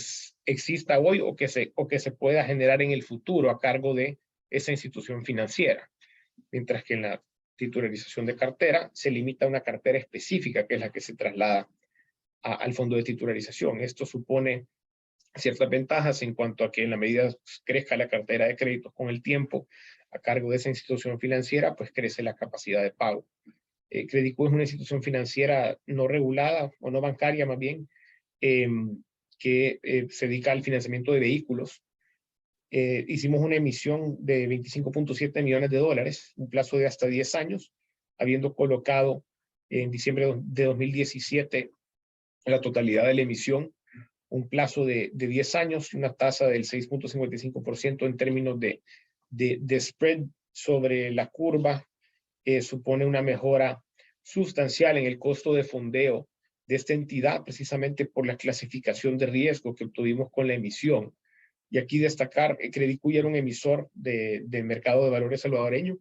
exista hoy o que se pueda generar en el futuro a cargo de esa institución financiera. Mientras que en la titularización de cartera se limita a una cartera específica, que es la que se traslada al fondo de titularización. Esto supone ciertas ventajas en cuanto a que en la medida crezca la cartera de créditos con el tiempo a cargo de esa institución financiera, pues crece la capacidad de pago. Credico es una institución financiera no regulada o no bancaria más bien, que se dedica al financiamiento de vehículos. Hicimos una emisión de 25.7 millones de dólares, un plazo de hasta 10 años, habiendo colocado en diciembre de 2017 la totalidad de la emisión, un plazo de 10 años, una tasa del 6.55% en términos de spread sobre la curva, supone una mejora sustancial en el costo de fondeo de esta entidad, precisamente por la clasificación de riesgo que obtuvimos con la emisión. Y aquí destacar, Credicuy era un emisor de mercado de valores salvadoreño,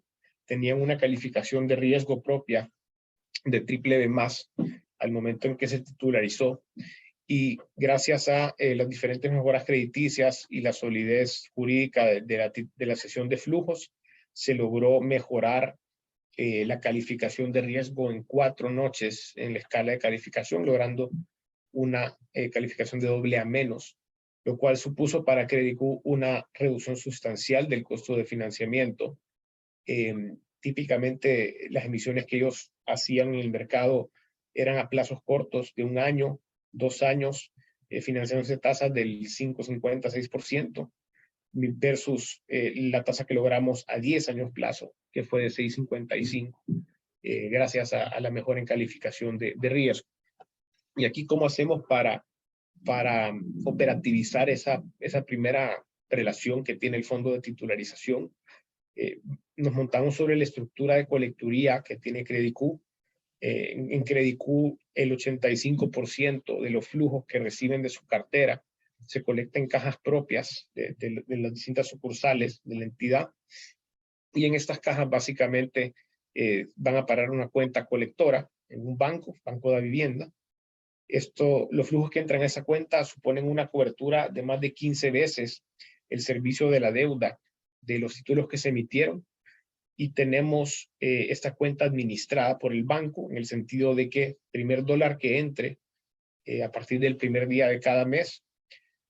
tenían una calificación de riesgo propia de BBB+, al momento en que se titularizó, y gracias a las diferentes mejoras crediticias y la solidez jurídica de la cesión de flujos, se logró mejorar la calificación de riesgo en 4 noches en la escala de calificación, logrando una calificación de AA-, lo cual supuso para Credicu una reducción sustancial del costo de financiamiento. Típicamente las emisiones que ellos hacían en el mercado eran a plazos cortos de 1 año, 2 años, financiándose tasas del 5,50, 6%, versus la tasa que logramos a 10 años plazo, que fue de 6,55, gracias a la mejora en calificación de riesgo. Y aquí, ¿cómo hacemos para operativizar esa primera relación que tiene el fondo de titularización? Nos montamos sobre la estructura de colecturía que tiene Credicu. En Credicu, el 85% de los flujos que reciben de su cartera se colecta en cajas propias de las distintas sucursales de la entidad. Y en estas cajas básicamente van a parar una cuenta colectora en un banco de vivienda. Los flujos que entran a esa cuenta suponen una cobertura de más de 15 veces el servicio de la deuda de los títulos que se emitieron, y tenemos esta cuenta administrada por el banco en el sentido de que el primer dólar que entre a partir del primer día de cada mes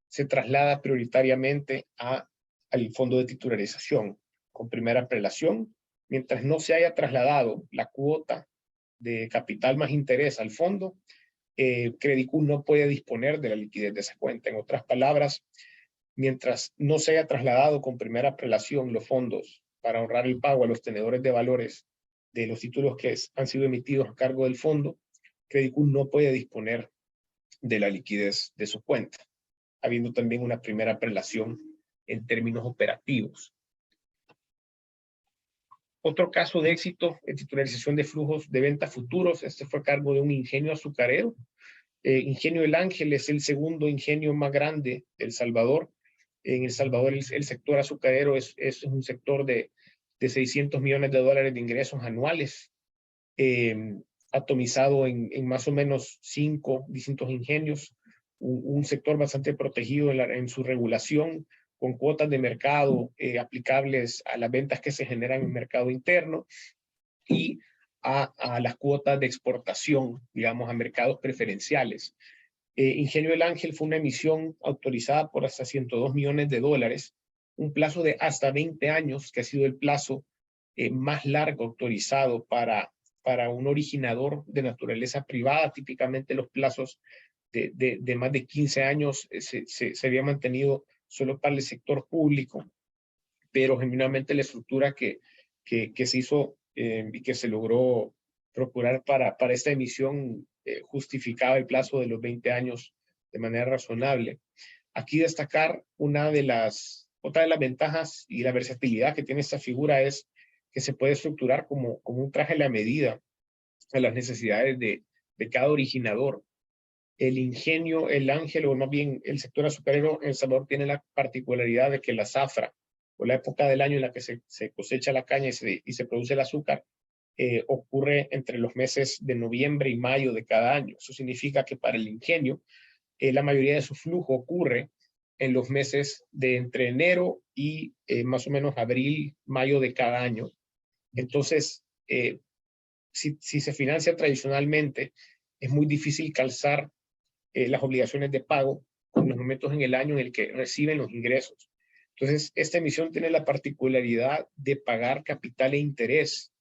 se traslada prioritariamente al fondo de titularización con primera prelación, mientras no se haya trasladado la cuota de capital más interés al fondo. Credicu no puede disponer de la liquidez de esa cuenta. En otras palabras, mientras no se haya trasladado con primera prelación los fondos para ahorrar el pago a los tenedores de valores de los títulos que han sido emitidos a cargo del fondo, Credicu no puede disponer de la liquidez de su cuenta, habiendo también una primera prelación en términos operativos. Otro caso de éxito en titularización de flujos de venta futuros, este fue a cargo de un ingenio azucarero. Ingenio El Ángel es el segundo ingenio más grande de El Salvador. En El Salvador el sector azucarero es un sector de 600 millones de dólares de ingresos anuales, atomizado en más o menos 5 distintos ingenios, un sector bastante protegido en su regulación, con cuotas de mercado aplicables a las ventas que se generan en el mercado interno y a las cuotas de exportación, digamos, a mercados preferenciales. Ingenio El Ángel fue una emisión autorizada por hasta 102 millones de dólares, un plazo de hasta 20 años, que ha sido el plazo más largo autorizado para un originador de naturaleza privada. Típicamente los plazos de más de 15 años se había mantenido solo para el sector público. pero genuinamente la estructura que se hizo y que se logró procurar para esta emisión justificaba el plazo de los 20 años de manera razonable. Aquí destacar otra de las ventajas y la versatilidad que tiene esta figura es que se puede estructurar como un traje a la medida a las necesidades de cada originador. El ingenio, el ángel, o más bien el sector azucarero en El Salvador tiene la particularidad de que la zafra, o la época del año en la que se cosecha la caña y se produce el azúcar, ocurre entre los meses de noviembre y mayo de cada año. Eso significa que para el ingenio, la mayoría de su flujo ocurre en los meses de entre enero y más o menos abril, mayo de cada año. Entonces, si se financia tradicionalmente, es muy difícil calzar las obligaciones de pago con los momentos en el año en el que reciben los ingresos. Entonces, esta emisión tiene la particularidad de pagar capital e interés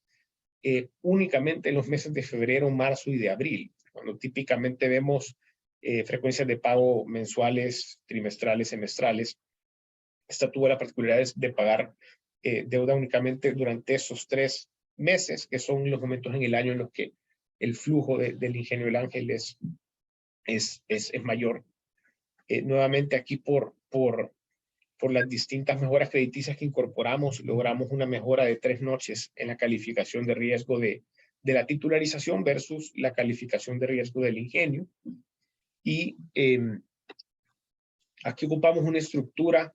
únicamente en los meses de febrero, marzo y de abril, cuando típicamente vemos frecuencias de pago mensuales, trimestrales, semestrales. Esta tuvo la particularidad de pagar deuda únicamente durante esos 3 meses, que son los momentos en el año en los que el flujo del ingenio del ángel es mayor. Nuevamente aquí por las distintas mejoras crediticias que incorporamos, logramos una mejora de 3 noches en la calificación de riesgo de la titularización versus la calificación de riesgo del ingenio. Y aquí ocupamos una estructura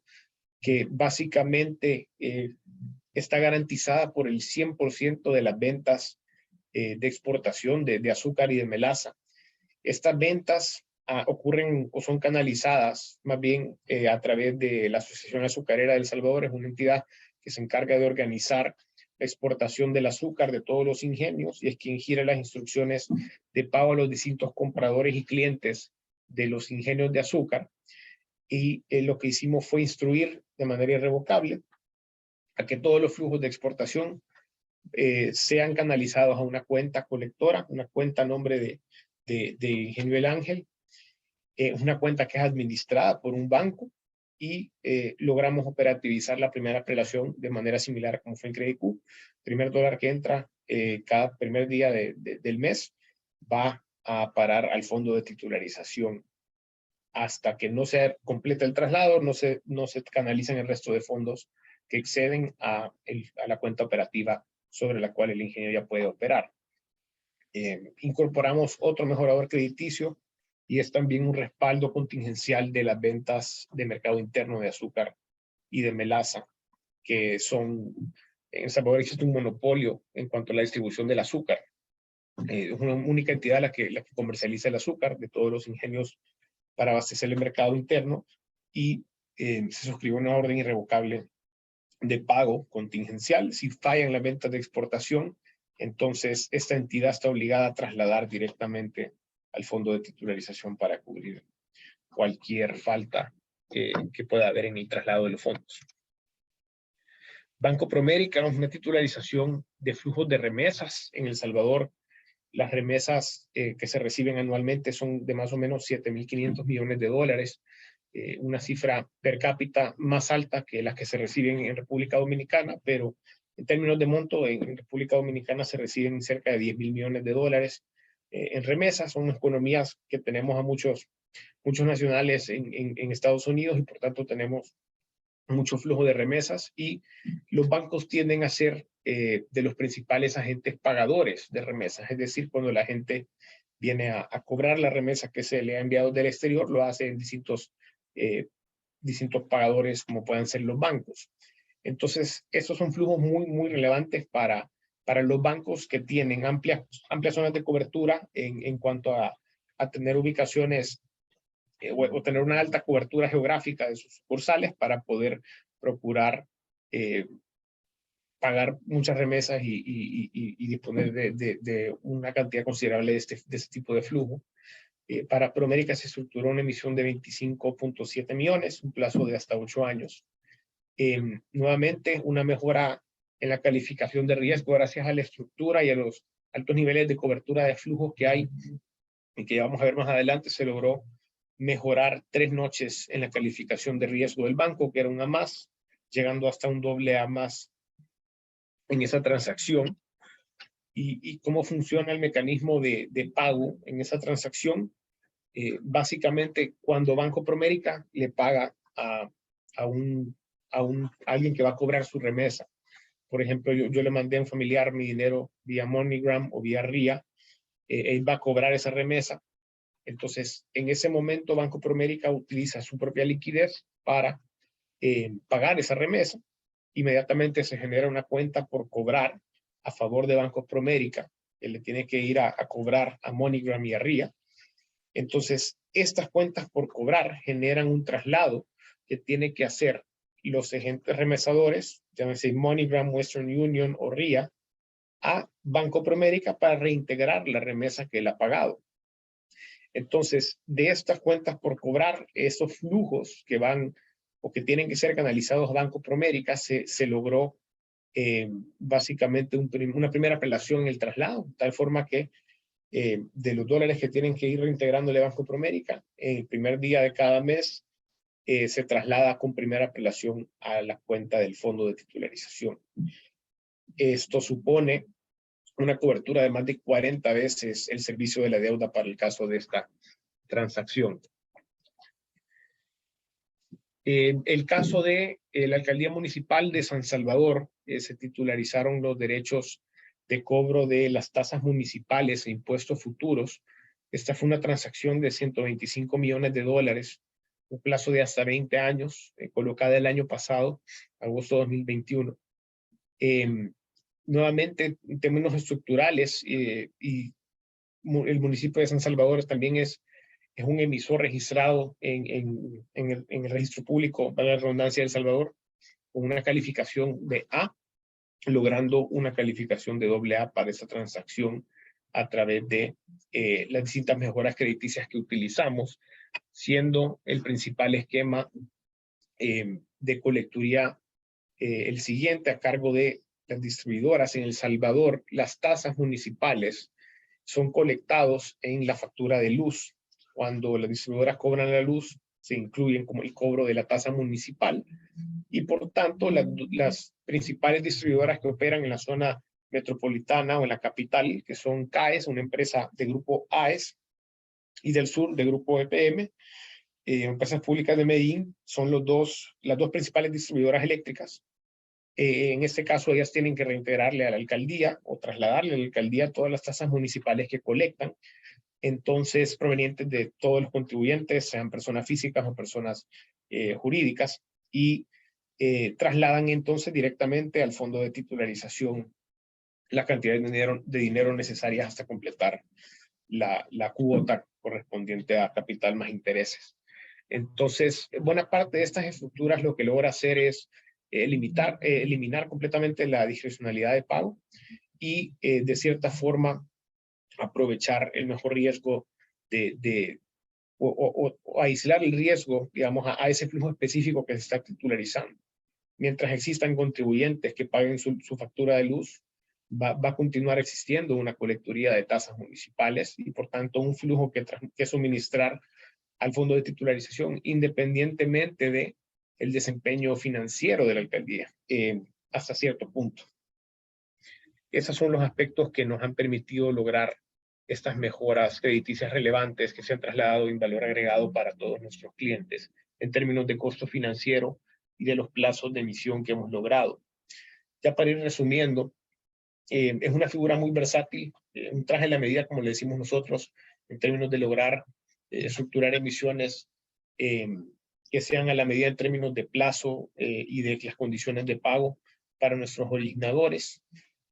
que básicamente está garantizada por el 100% de las ventas de exportación de azúcar y de melaza. Estas ventas ocurren o son canalizadas más bien a través de la Asociación Azucarera de El Salvador. Es una entidad que se encarga de organizar la exportación del azúcar de todos los ingenios y es quien gira las instrucciones de pago a los distintos compradores y clientes de los ingenios de azúcar. Y lo que hicimos fue instruir de manera irrevocable a que todos los flujos de exportación sean canalizados a una cuenta colectora, una cuenta a nombre de Ingenio El Ángel, una cuenta que es administrada por un banco, y logramos operativizar la primera prelación de manera similar a como fue en Credicu. Primer dólar que entra cada primer día del mes va a parar al fondo de titularización. Hasta que no se complete el traslado, no se canalizan el resto de fondos que exceden a la cuenta operativa sobre la cual el ingeniero ya puede operar. Incorporamos otro mejorador crediticio y es también un respaldo contingencial de las ventas de mercado interno de azúcar y de melaza, que son, en El Salvador existe un monopolio en cuanto a la distribución del azúcar. Es una única entidad la que comercializa el azúcar de todos los ingenios para abastecer el mercado interno, y se suscribió una orden irrevocable de pago contingencial. Si fallan las ventas de exportación, entonces esta entidad está obligada a trasladar directamente al fondo de titularización para cubrir cualquier falta que pueda haber en el traslado de los fondos. Banco Promérica es una titularización de flujos de remesas en El Salvador. Las remesas que se reciben anualmente son de más o menos 7.500 millones de dólares, una cifra per cápita más alta que las que se reciben en República Dominicana, pero en términos de monto, en República Dominicana se reciben cerca de 10.000 millones de dólares en remesas. Son economías que tenemos a muchos nacionales en Estados Unidos, y por tanto tenemos mucho flujo de remesas, y los bancos tienden a ser de los principales agentes pagadores de remesas. Es decir, cuando la gente viene a cobrar la remesa que se le ha enviado del exterior, lo hace en distintos pagadores, como pueden ser los bancos. Entonces, estos son flujos muy relevantes para los bancos que tienen amplias zonas de cobertura en cuanto a tener ubicaciones o tener una alta cobertura geográfica de sus sucursales para poder procurar pagar muchas remesas y disponer de una cantidad considerable de este tipo de flujo. Para Promérica se estructuró una emisión de 25.7 millones, un plazo de hasta 8 años. Nuevamente, una mejora en la calificación de riesgo gracias a la estructura y a los altos niveles de cobertura de flujos que hay y que ya vamos a ver más adelante. Se logró mejorar 3 noches en la calificación de riesgo del banco, que era una más. llegando hasta un AA+ en esa transacción. ¿Y cómo funciona el mecanismo de pago en esa transacción? Básicamente, cuando Banco Promérica le paga a alguien que va a cobrar su remesa. Por ejemplo, yo le mandé a un familiar mi dinero vía MoneyGram o vía RIA, él va a cobrar esa remesa. Entonces, en ese momento, Banco Promérica utiliza su propia liquidez para pagar esa remesa. Inmediatamente se genera una cuenta por cobrar a favor de Banco Promérica, que le tiene que ir a cobrar a MoneyGram y a RIA. Entonces, estas cuentas por cobrar generan un traslado que tiene que hacer los agentes remesadores, llámese MoneyGram, Western Union o RIA, a Banco Promérica para reintegrar la remesa que él ha pagado. Entonces, de estas cuentas por cobrar, esos flujos que van o que tienen que ser canalizados a Banco Promérica, se logró básicamente una primera apelación en el traslado, de tal forma que de los dólares que tienen que ir reintegrándole a Banco Promérica, el primer día de cada mes se traslada con primera apelación a la cuenta del fondo de titularización. Esto supone una cobertura de más de 40 veces el servicio de la deuda para el caso de esta transacción. El caso de la Alcaldía Municipal de San Salvador, se titularizaron los derechos de cobro de las tasas municipales e impuestos futuros. Esta fue una transacción de $125 millones, un plazo de hasta 20 años, colocada el año pasado, agosto de 2021. Nuevamente, en términos estructurales, y el municipio de San Salvador también es un emisor registrado en el registro público, para la redundancia, de El Salvador, con una calificación de A, logrando una calificación de AA para esa transacción a través de las distintas mejoras crediticias que utilizamos, siendo el principal esquema de colecturía el siguiente, a cargo de las distribuidoras. En El Salvador, las tasas municipales son colectados en la factura de luz. Cuando las distribuidoras cobran la luz, se incluyen como el cobro de la tasa municipal, y por tanto las principales distribuidoras que operan en la zona metropolitana o en la capital, que son CAES, una empresa de grupo AES, y del sur de grupo EPM, empresas públicas de Medellín, son las dos principales distribuidoras eléctricas. En este caso, ellas tienen que reintegrarle a la alcaldía o trasladarle a la alcaldía todas las tasas municipales que colectan, entonces provenientes de todos los contribuyentes, sean personas físicas o personas jurídicas, y trasladan entonces directamente al fondo de titularización la cantidad de dinero necesaria hasta completar la cuota correspondiente a capital más intereses. Entonces, buena parte de estas estructuras lo que logra hacer es eliminar completamente la discrecionalidad de pago y de cierta forma aprovechar el mejor riesgo o aislar el riesgo, digamos, a ese flujo específico que se está titularizando. Mientras existan contribuyentes que paguen su factura de luz, va a continuar existiendo una colecturía de tasas municipales y por tanto un flujo que suministrar al fondo de titularización, independientemente de el desempeño financiero de la alcaldía, hasta cierto punto. Esos son los aspectos que nos han permitido lograr estas mejoras crediticias relevantes que se han trasladado en valor agregado para todos nuestros clientes en términos de costo financiero y de los plazos de emisión que hemos logrado. Ya para ir resumiendo, es una figura muy versátil, un traje a la medida, como le decimos nosotros, en términos de lograr estructurar emisiones que sean a la medida en términos de plazo y de las condiciones de pago para nuestros originadores.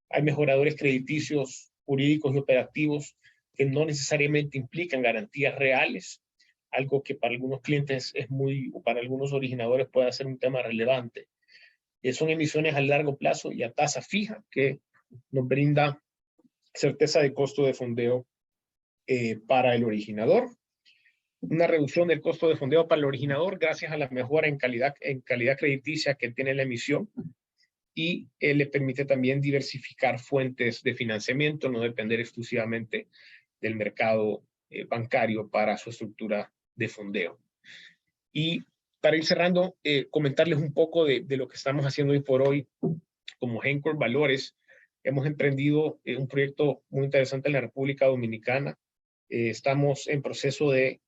Hay mejoradores crediticios, jurídicos y operativos que no necesariamente implican garantías reales, algo que para algunos clientes o para algunos originadores puede ser un tema relevante. Son emisiones a largo plazo y a tasa fija que nos brinda certeza de costo de fondeo para el originador. Una reducción del costo de fondeo para el originador gracias a la mejora en calidad crediticia que tiene la emisión, y le permite también diversificar fuentes de financiamiento, no depender exclusivamente del mercado bancario para su estructura de fondeo. Y para ir cerrando, comentarles un poco de lo que estamos haciendo hoy por hoy como Gencor Valores. Hemos emprendido un proyecto muy interesante en la República Dominicana. Estamos en proceso de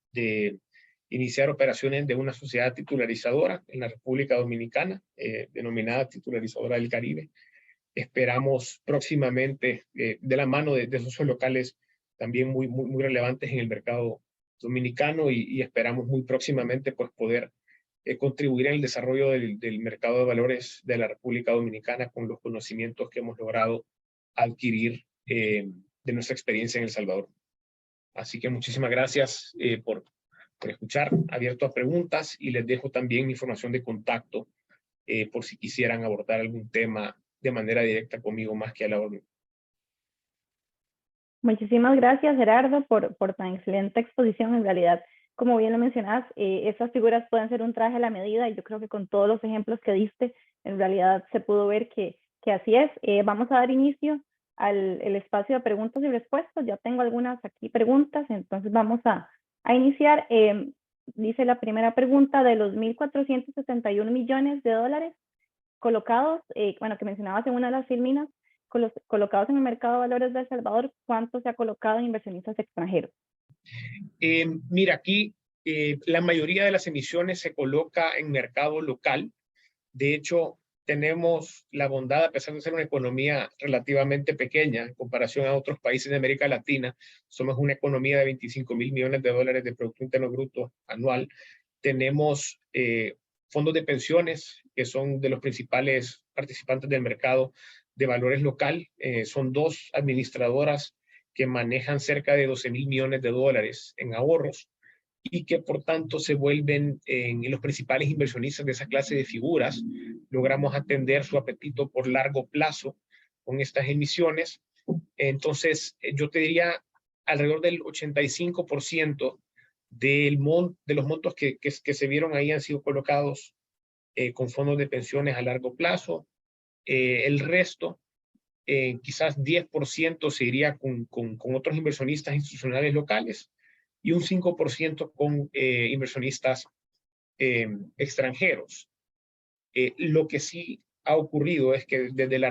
iniciar operaciones de una sociedad titularizadora en la República Dominicana, denominada Titularizadora del Caribe. Esperamos próximamente, de la mano de socios locales también muy relevantes en el mercado dominicano, y esperamos muy próximamente pues poder contribuir en el desarrollo del mercado de valores de la República Dominicana con los conocimientos que hemos logrado adquirir de nuestra experiencia en El Salvador. Así que muchísimas gracias por escuchar, abierto a preguntas, y les dejo también mi información de contacto por si quisieran abordar algún tema de manera directa conmigo más que a la orden. Muchísimas gracias, Gerardo, por tan excelente exposición. En realidad, como bien lo mencionas, esas figuras pueden ser un traje a la medida, y yo creo que con todos los ejemplos que diste, en realidad se pudo ver que así es. Vamos a dar inicio al espacio de preguntas y respuestas. Ya tengo algunas aquí preguntas, entonces vamos a iniciar. Dice la primera pregunta: de los 1.471 millones de dólares colocados, bueno, que mencionabas en una de las filminas, colocados en el mercado de valores de El Salvador, ¿cuánto se ha colocado en inversionistas extranjeros? Mira, aquí la mayoría de las emisiones se coloca en mercado local. De hecho, tenemos la bondad, a pesar de ser una economía relativamente pequeña en comparación a otros países de América Latina, somos una economía de 25.000 millones de dólares de Producto Interno Bruto anual. Tenemos fondos de pensiones, que son de los principales participantes del mercado de valores local. Son dos administradoras que manejan cerca de 12.000 millones de dólares en ahorros, y que por tanto se vuelven en los principales inversionistas de esa clase de figuras. Logramos atender su apetito por largo plazo con estas emisiones. Entonces, yo te diría alrededor del 85% de los montos que se vieron ahí han sido colocados con fondos de pensiones a largo plazo. El resto, quizás 10% se iría con otros inversionistas institucionales locales, y un 5% con inversionistas extranjeros. Lo que sí ha ocurrido es que desde la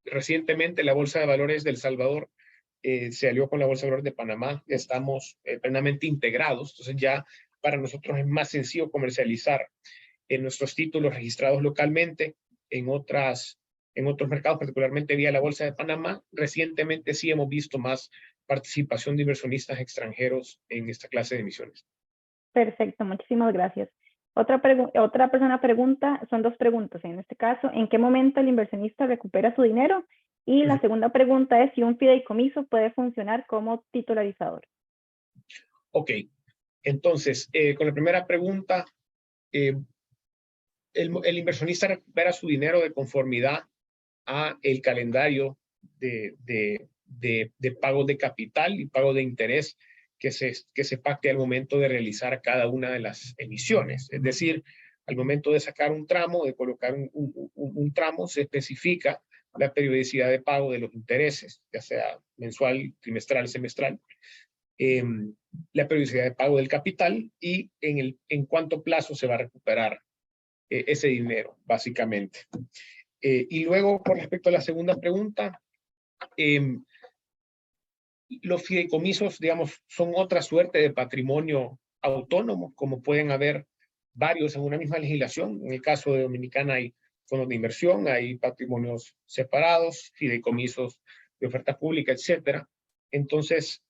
recientemente la Bolsa de Valores de El Salvador se alió con la Bolsa de Valores de Panamá. Estamos plenamente integrados, entonces ya para nosotros es más sencillo comercializar nuestros títulos registrados localmente en otros mercados, particularmente vía la Bolsa de Panamá. Recientemente sí hemos visto más participación de inversionistas extranjeros en esta clase de emisiones. Perfecto, muchísimas gracias. Otra persona pregunta, son dos preguntas en este caso: ¿en qué momento el inversionista recupera su dinero? Y la segunda pregunta es si un fideicomiso puede funcionar como titularizador. Ok, entonces, con la primera pregunta, el inversionista recupera su dinero de conformidad a el calendario de pago de capital y pago de interés que se pacte al momento de realizar cada una de las emisiones. Es decir, al momento de sacar un tramo, de colocar un tramo, se especifica la periodicidad de pago de los intereses, ya sea mensual, trimestral, semestral, la periodicidad de pago del capital, y en cuánto plazo se va a recuperar ese dinero, básicamente. Y luego, con respecto a la segunda pregunta, los fideicomisos, digamos, son otra suerte de patrimonio autónomo, como pueden haber varios en una misma legislación. En el caso de Dominicana hay fondos de inversión, hay patrimonios separados, fideicomisos de oferta pública, etcétera. Entonces,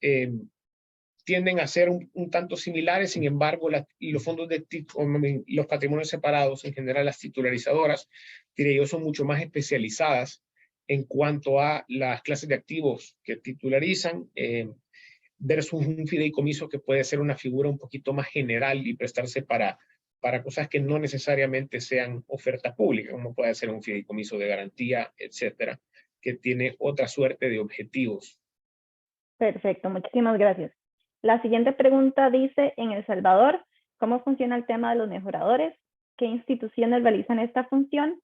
tienden a ser un tanto similares. Sin embargo, los fondos los patrimonios separados, en general las titularizadoras, diría yo, son mucho más especializadas en cuanto a las clases de activos que titularizan, versus un fideicomiso que puede ser una figura un poquito más general y prestarse para cosas que no necesariamente sean oferta pública, como puede ser un fideicomiso de garantía, etcétera, que tiene otra suerte de objetivos. Perfecto, muchísimas gracias. La siguiente pregunta dice: en El Salvador, ¿cómo funciona el tema de los mejoradores? ¿Qué instituciones realizan esta función?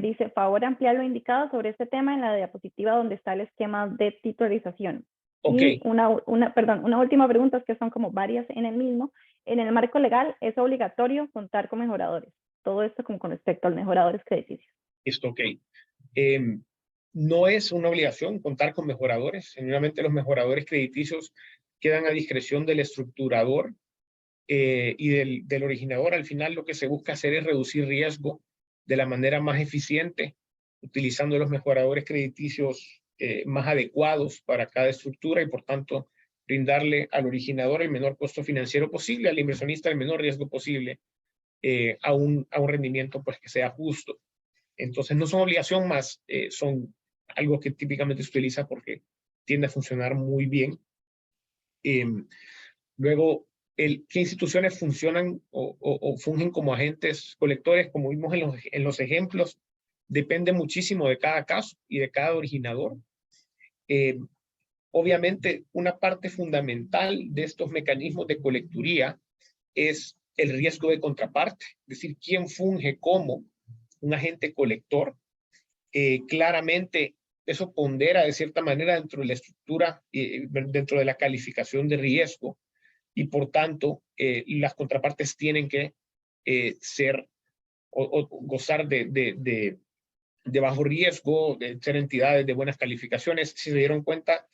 Dice, favor ampliar lo indicado sobre este tema en la diapositiva donde está el esquema de titularización. Okay. Y una última pregunta, es que son como varias en el mismo. En el marco legal es obligatorio contar con mejoradores. Todo esto como con respecto a los mejoradores crediticios. Esto, ok. No es una obligación contar con mejoradores. Generalmente los mejoradores crediticios quedan a discreción del estructurador y del originador. Al final lo que se busca hacer es reducir riesgo de la manera más eficiente, utilizando los mejoradores crediticios más adecuados para cada estructura y por tanto brindarle al originador el menor costo financiero posible, al inversionista el menor riesgo posible a un rendimiento pues que sea justo. Entonces no son obligación más, son algo que típicamente se utiliza porque tiende a funcionar muy bien. Luego, ¿qué instituciones funcionan o fungen como agentes colectores? Como vimos en los ejemplos, depende muchísimo de cada caso y de cada originador. Obviamente, una parte fundamental de estos mecanismos de colecturía es el riesgo de contraparte, es decir, quién funge como un agente colector. Claramente, eso pondera de cierta manera dentro de la estructura, dentro de la calificación de riesgo, y por tanto, las contrapartes tienen que ser o gozar de bajo riesgo, de ser entidades de buenas calificaciones. Si se dieron cuenta,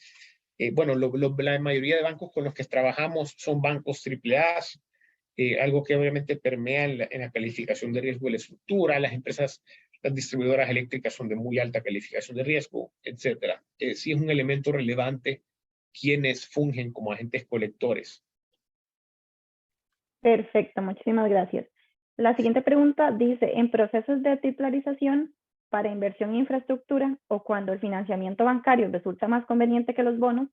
bueno, la mayoría de bancos con los que trabajamos son bancos AAA, algo que obviamente permea en la calificación de riesgo de la estructura. Las empresas, las distribuidoras eléctricas son de muy alta calificación de riesgo, etcétera. Sí es un elemento relevante quienes fungen como agentes colectores. Perfecto, muchísimas gracias. La siguiente pregunta dice, en procesos de titularización para inversión en infraestructura o cuando el financiamiento bancario resulta más conveniente que los bonos,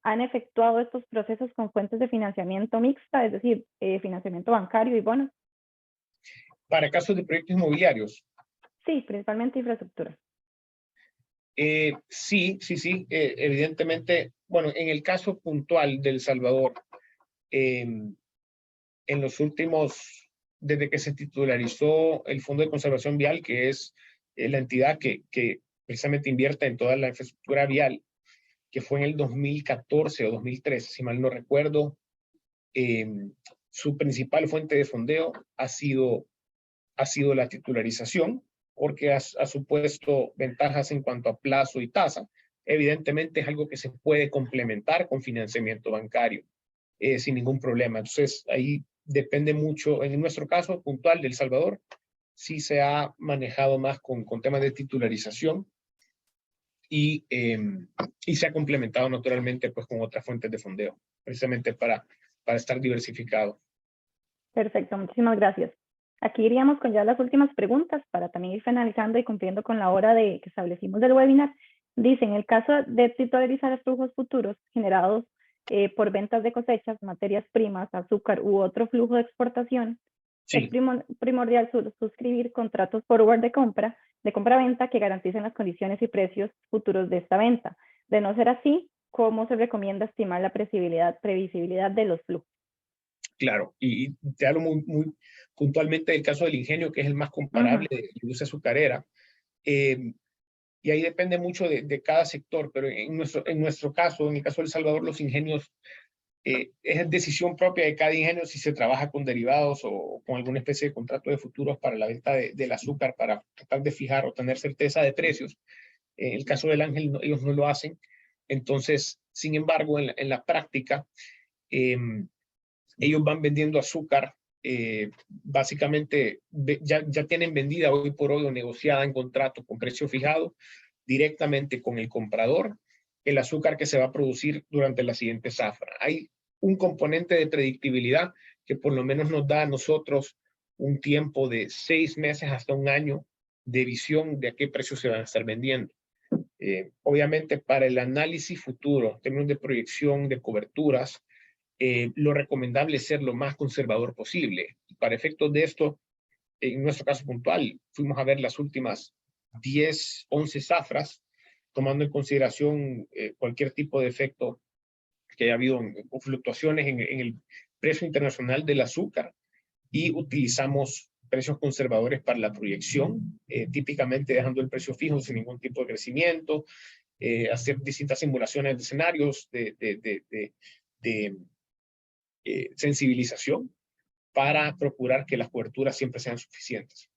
¿han efectuado estos procesos con fuentes de financiamiento mixta, es decir, financiamiento bancario y bonos? Para casos de proyectos inmobiliarios. Sí, principalmente infraestructura. Sí. Evidentemente, bueno, en el caso puntual de El Salvador, en los últimos, desde que se titularizó el Fondo de Conservación Vial, que es la entidad que precisamente invierte en toda la infraestructura vial, que fue en el 2014 o 2013, si mal no recuerdo, su principal fuente de fondeo ha sido la titularización, porque ha supuesto ventajas en cuanto a plazo y tasa. Evidentemente es algo que se puede complementar con financiamiento bancario sin ningún problema. Entonces ahí depende mucho, en nuestro caso puntual de El Salvador, sí se ha manejado más con temas de titularización y se ha complementado naturalmente pues con otras fuentes de fondeo, precisamente para estar diversificado. Perfecto, muchísimas gracias. Aquí iríamos con ya las últimas preguntas para también ir finalizando y cumpliendo con la hora que establecimos del webinar. Dice, en el caso de titularizar flujos futuros generados por ventas de cosechas, materias primas, azúcar u otro flujo de exportación, sí, es primordial suscribir contratos forward de compra-venta que garanticen las condiciones y precios futuros de esta venta. De no ser así, ¿cómo se recomienda estimar la previsibilidad de los flujos? Claro, y te hablo muy puntualmente del caso del ingenio, que es el más comparable de la industria azucarera. Y ahí depende mucho de cada sector, pero en nuestro caso, en el caso de El Salvador, los ingenios, es decisión propia de cada ingenio si se trabaja con derivados o con alguna especie de contrato de futuros para la venta del azúcar, para tratar de fijar o tener certeza de precios. En el caso del Ángel, ellos no lo hacen. Entonces, sin embargo, en la práctica, ellos van vendiendo azúcar, básicamente ya tienen vendida hoy por hoy o negociada en contrato con precio fijado directamente con el comprador el azúcar que se va a producir durante la siguiente zafra. Hay un componente de predictibilidad que por lo menos nos da a nosotros un tiempo de 6 meses hasta un año de visión de a qué precio se van a estar vendiendo. Obviamente para el análisis futuro, en términos de proyección de coberturas, lo recomendable es ser lo más conservador posible. Para efectos de esto, en nuestro caso puntual, fuimos a ver las últimas 10, 11 zafras, tomando en consideración cualquier tipo de efecto que haya habido o fluctuaciones en el precio internacional del azúcar, y utilizamos precios conservadores para la proyección, típicamente dejando el precio fijo sin ningún tipo de crecimiento, hacer distintas simulaciones de escenarios de sensibilización para procurar que las coberturas siempre sean suficientes.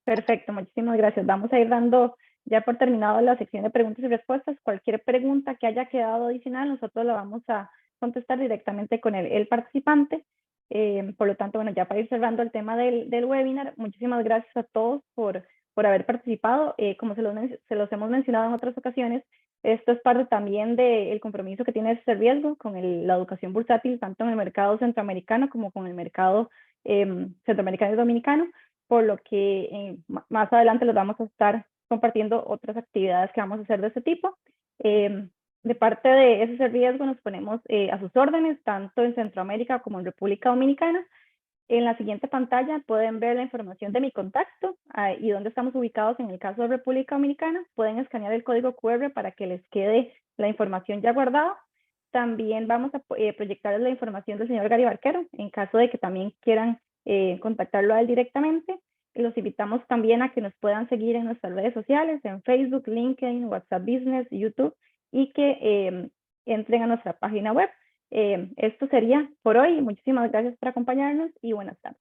Perfecto, muchísimas gracias. Vamos a ir dando ya por terminado la sección de preguntas y respuestas. Cualquier pregunta que haya quedado adicional, nosotros la vamos a contestar directamente con el participante. Por lo tanto, bueno, ya para ir cerrando el tema del webinar, muchísimas gracias a todos por haber participado. Como se los hemos mencionado en otras ocasiones, esto es parte también del compromiso que tiene este riesgo con la educación bursátil, tanto en el mercado centroamericano como con el mercado centroamericano y dominicano, por lo que más adelante les vamos a estar compartiendo otras actividades que vamos a hacer de este tipo. De parte de ese riesgo nos ponemos a sus órdenes, tanto en Centroamérica como en República Dominicana. En la siguiente pantalla pueden ver la información de mi contacto y dónde estamos ubicados en el caso de República Dominicana. Pueden escanear el código QR para que les quede la información ya guardada. También vamos a proyectarles la información del señor Gary Barquero, en caso de que también quieran contactarlo a él directamente. Y los invitamos también a que nos puedan seguir en nuestras redes sociales, en Facebook, LinkedIn, WhatsApp Business, YouTube, y que entren a nuestra página web. Esto sería por hoy. Muchísimas gracias por acompañarnos y buenas tardes.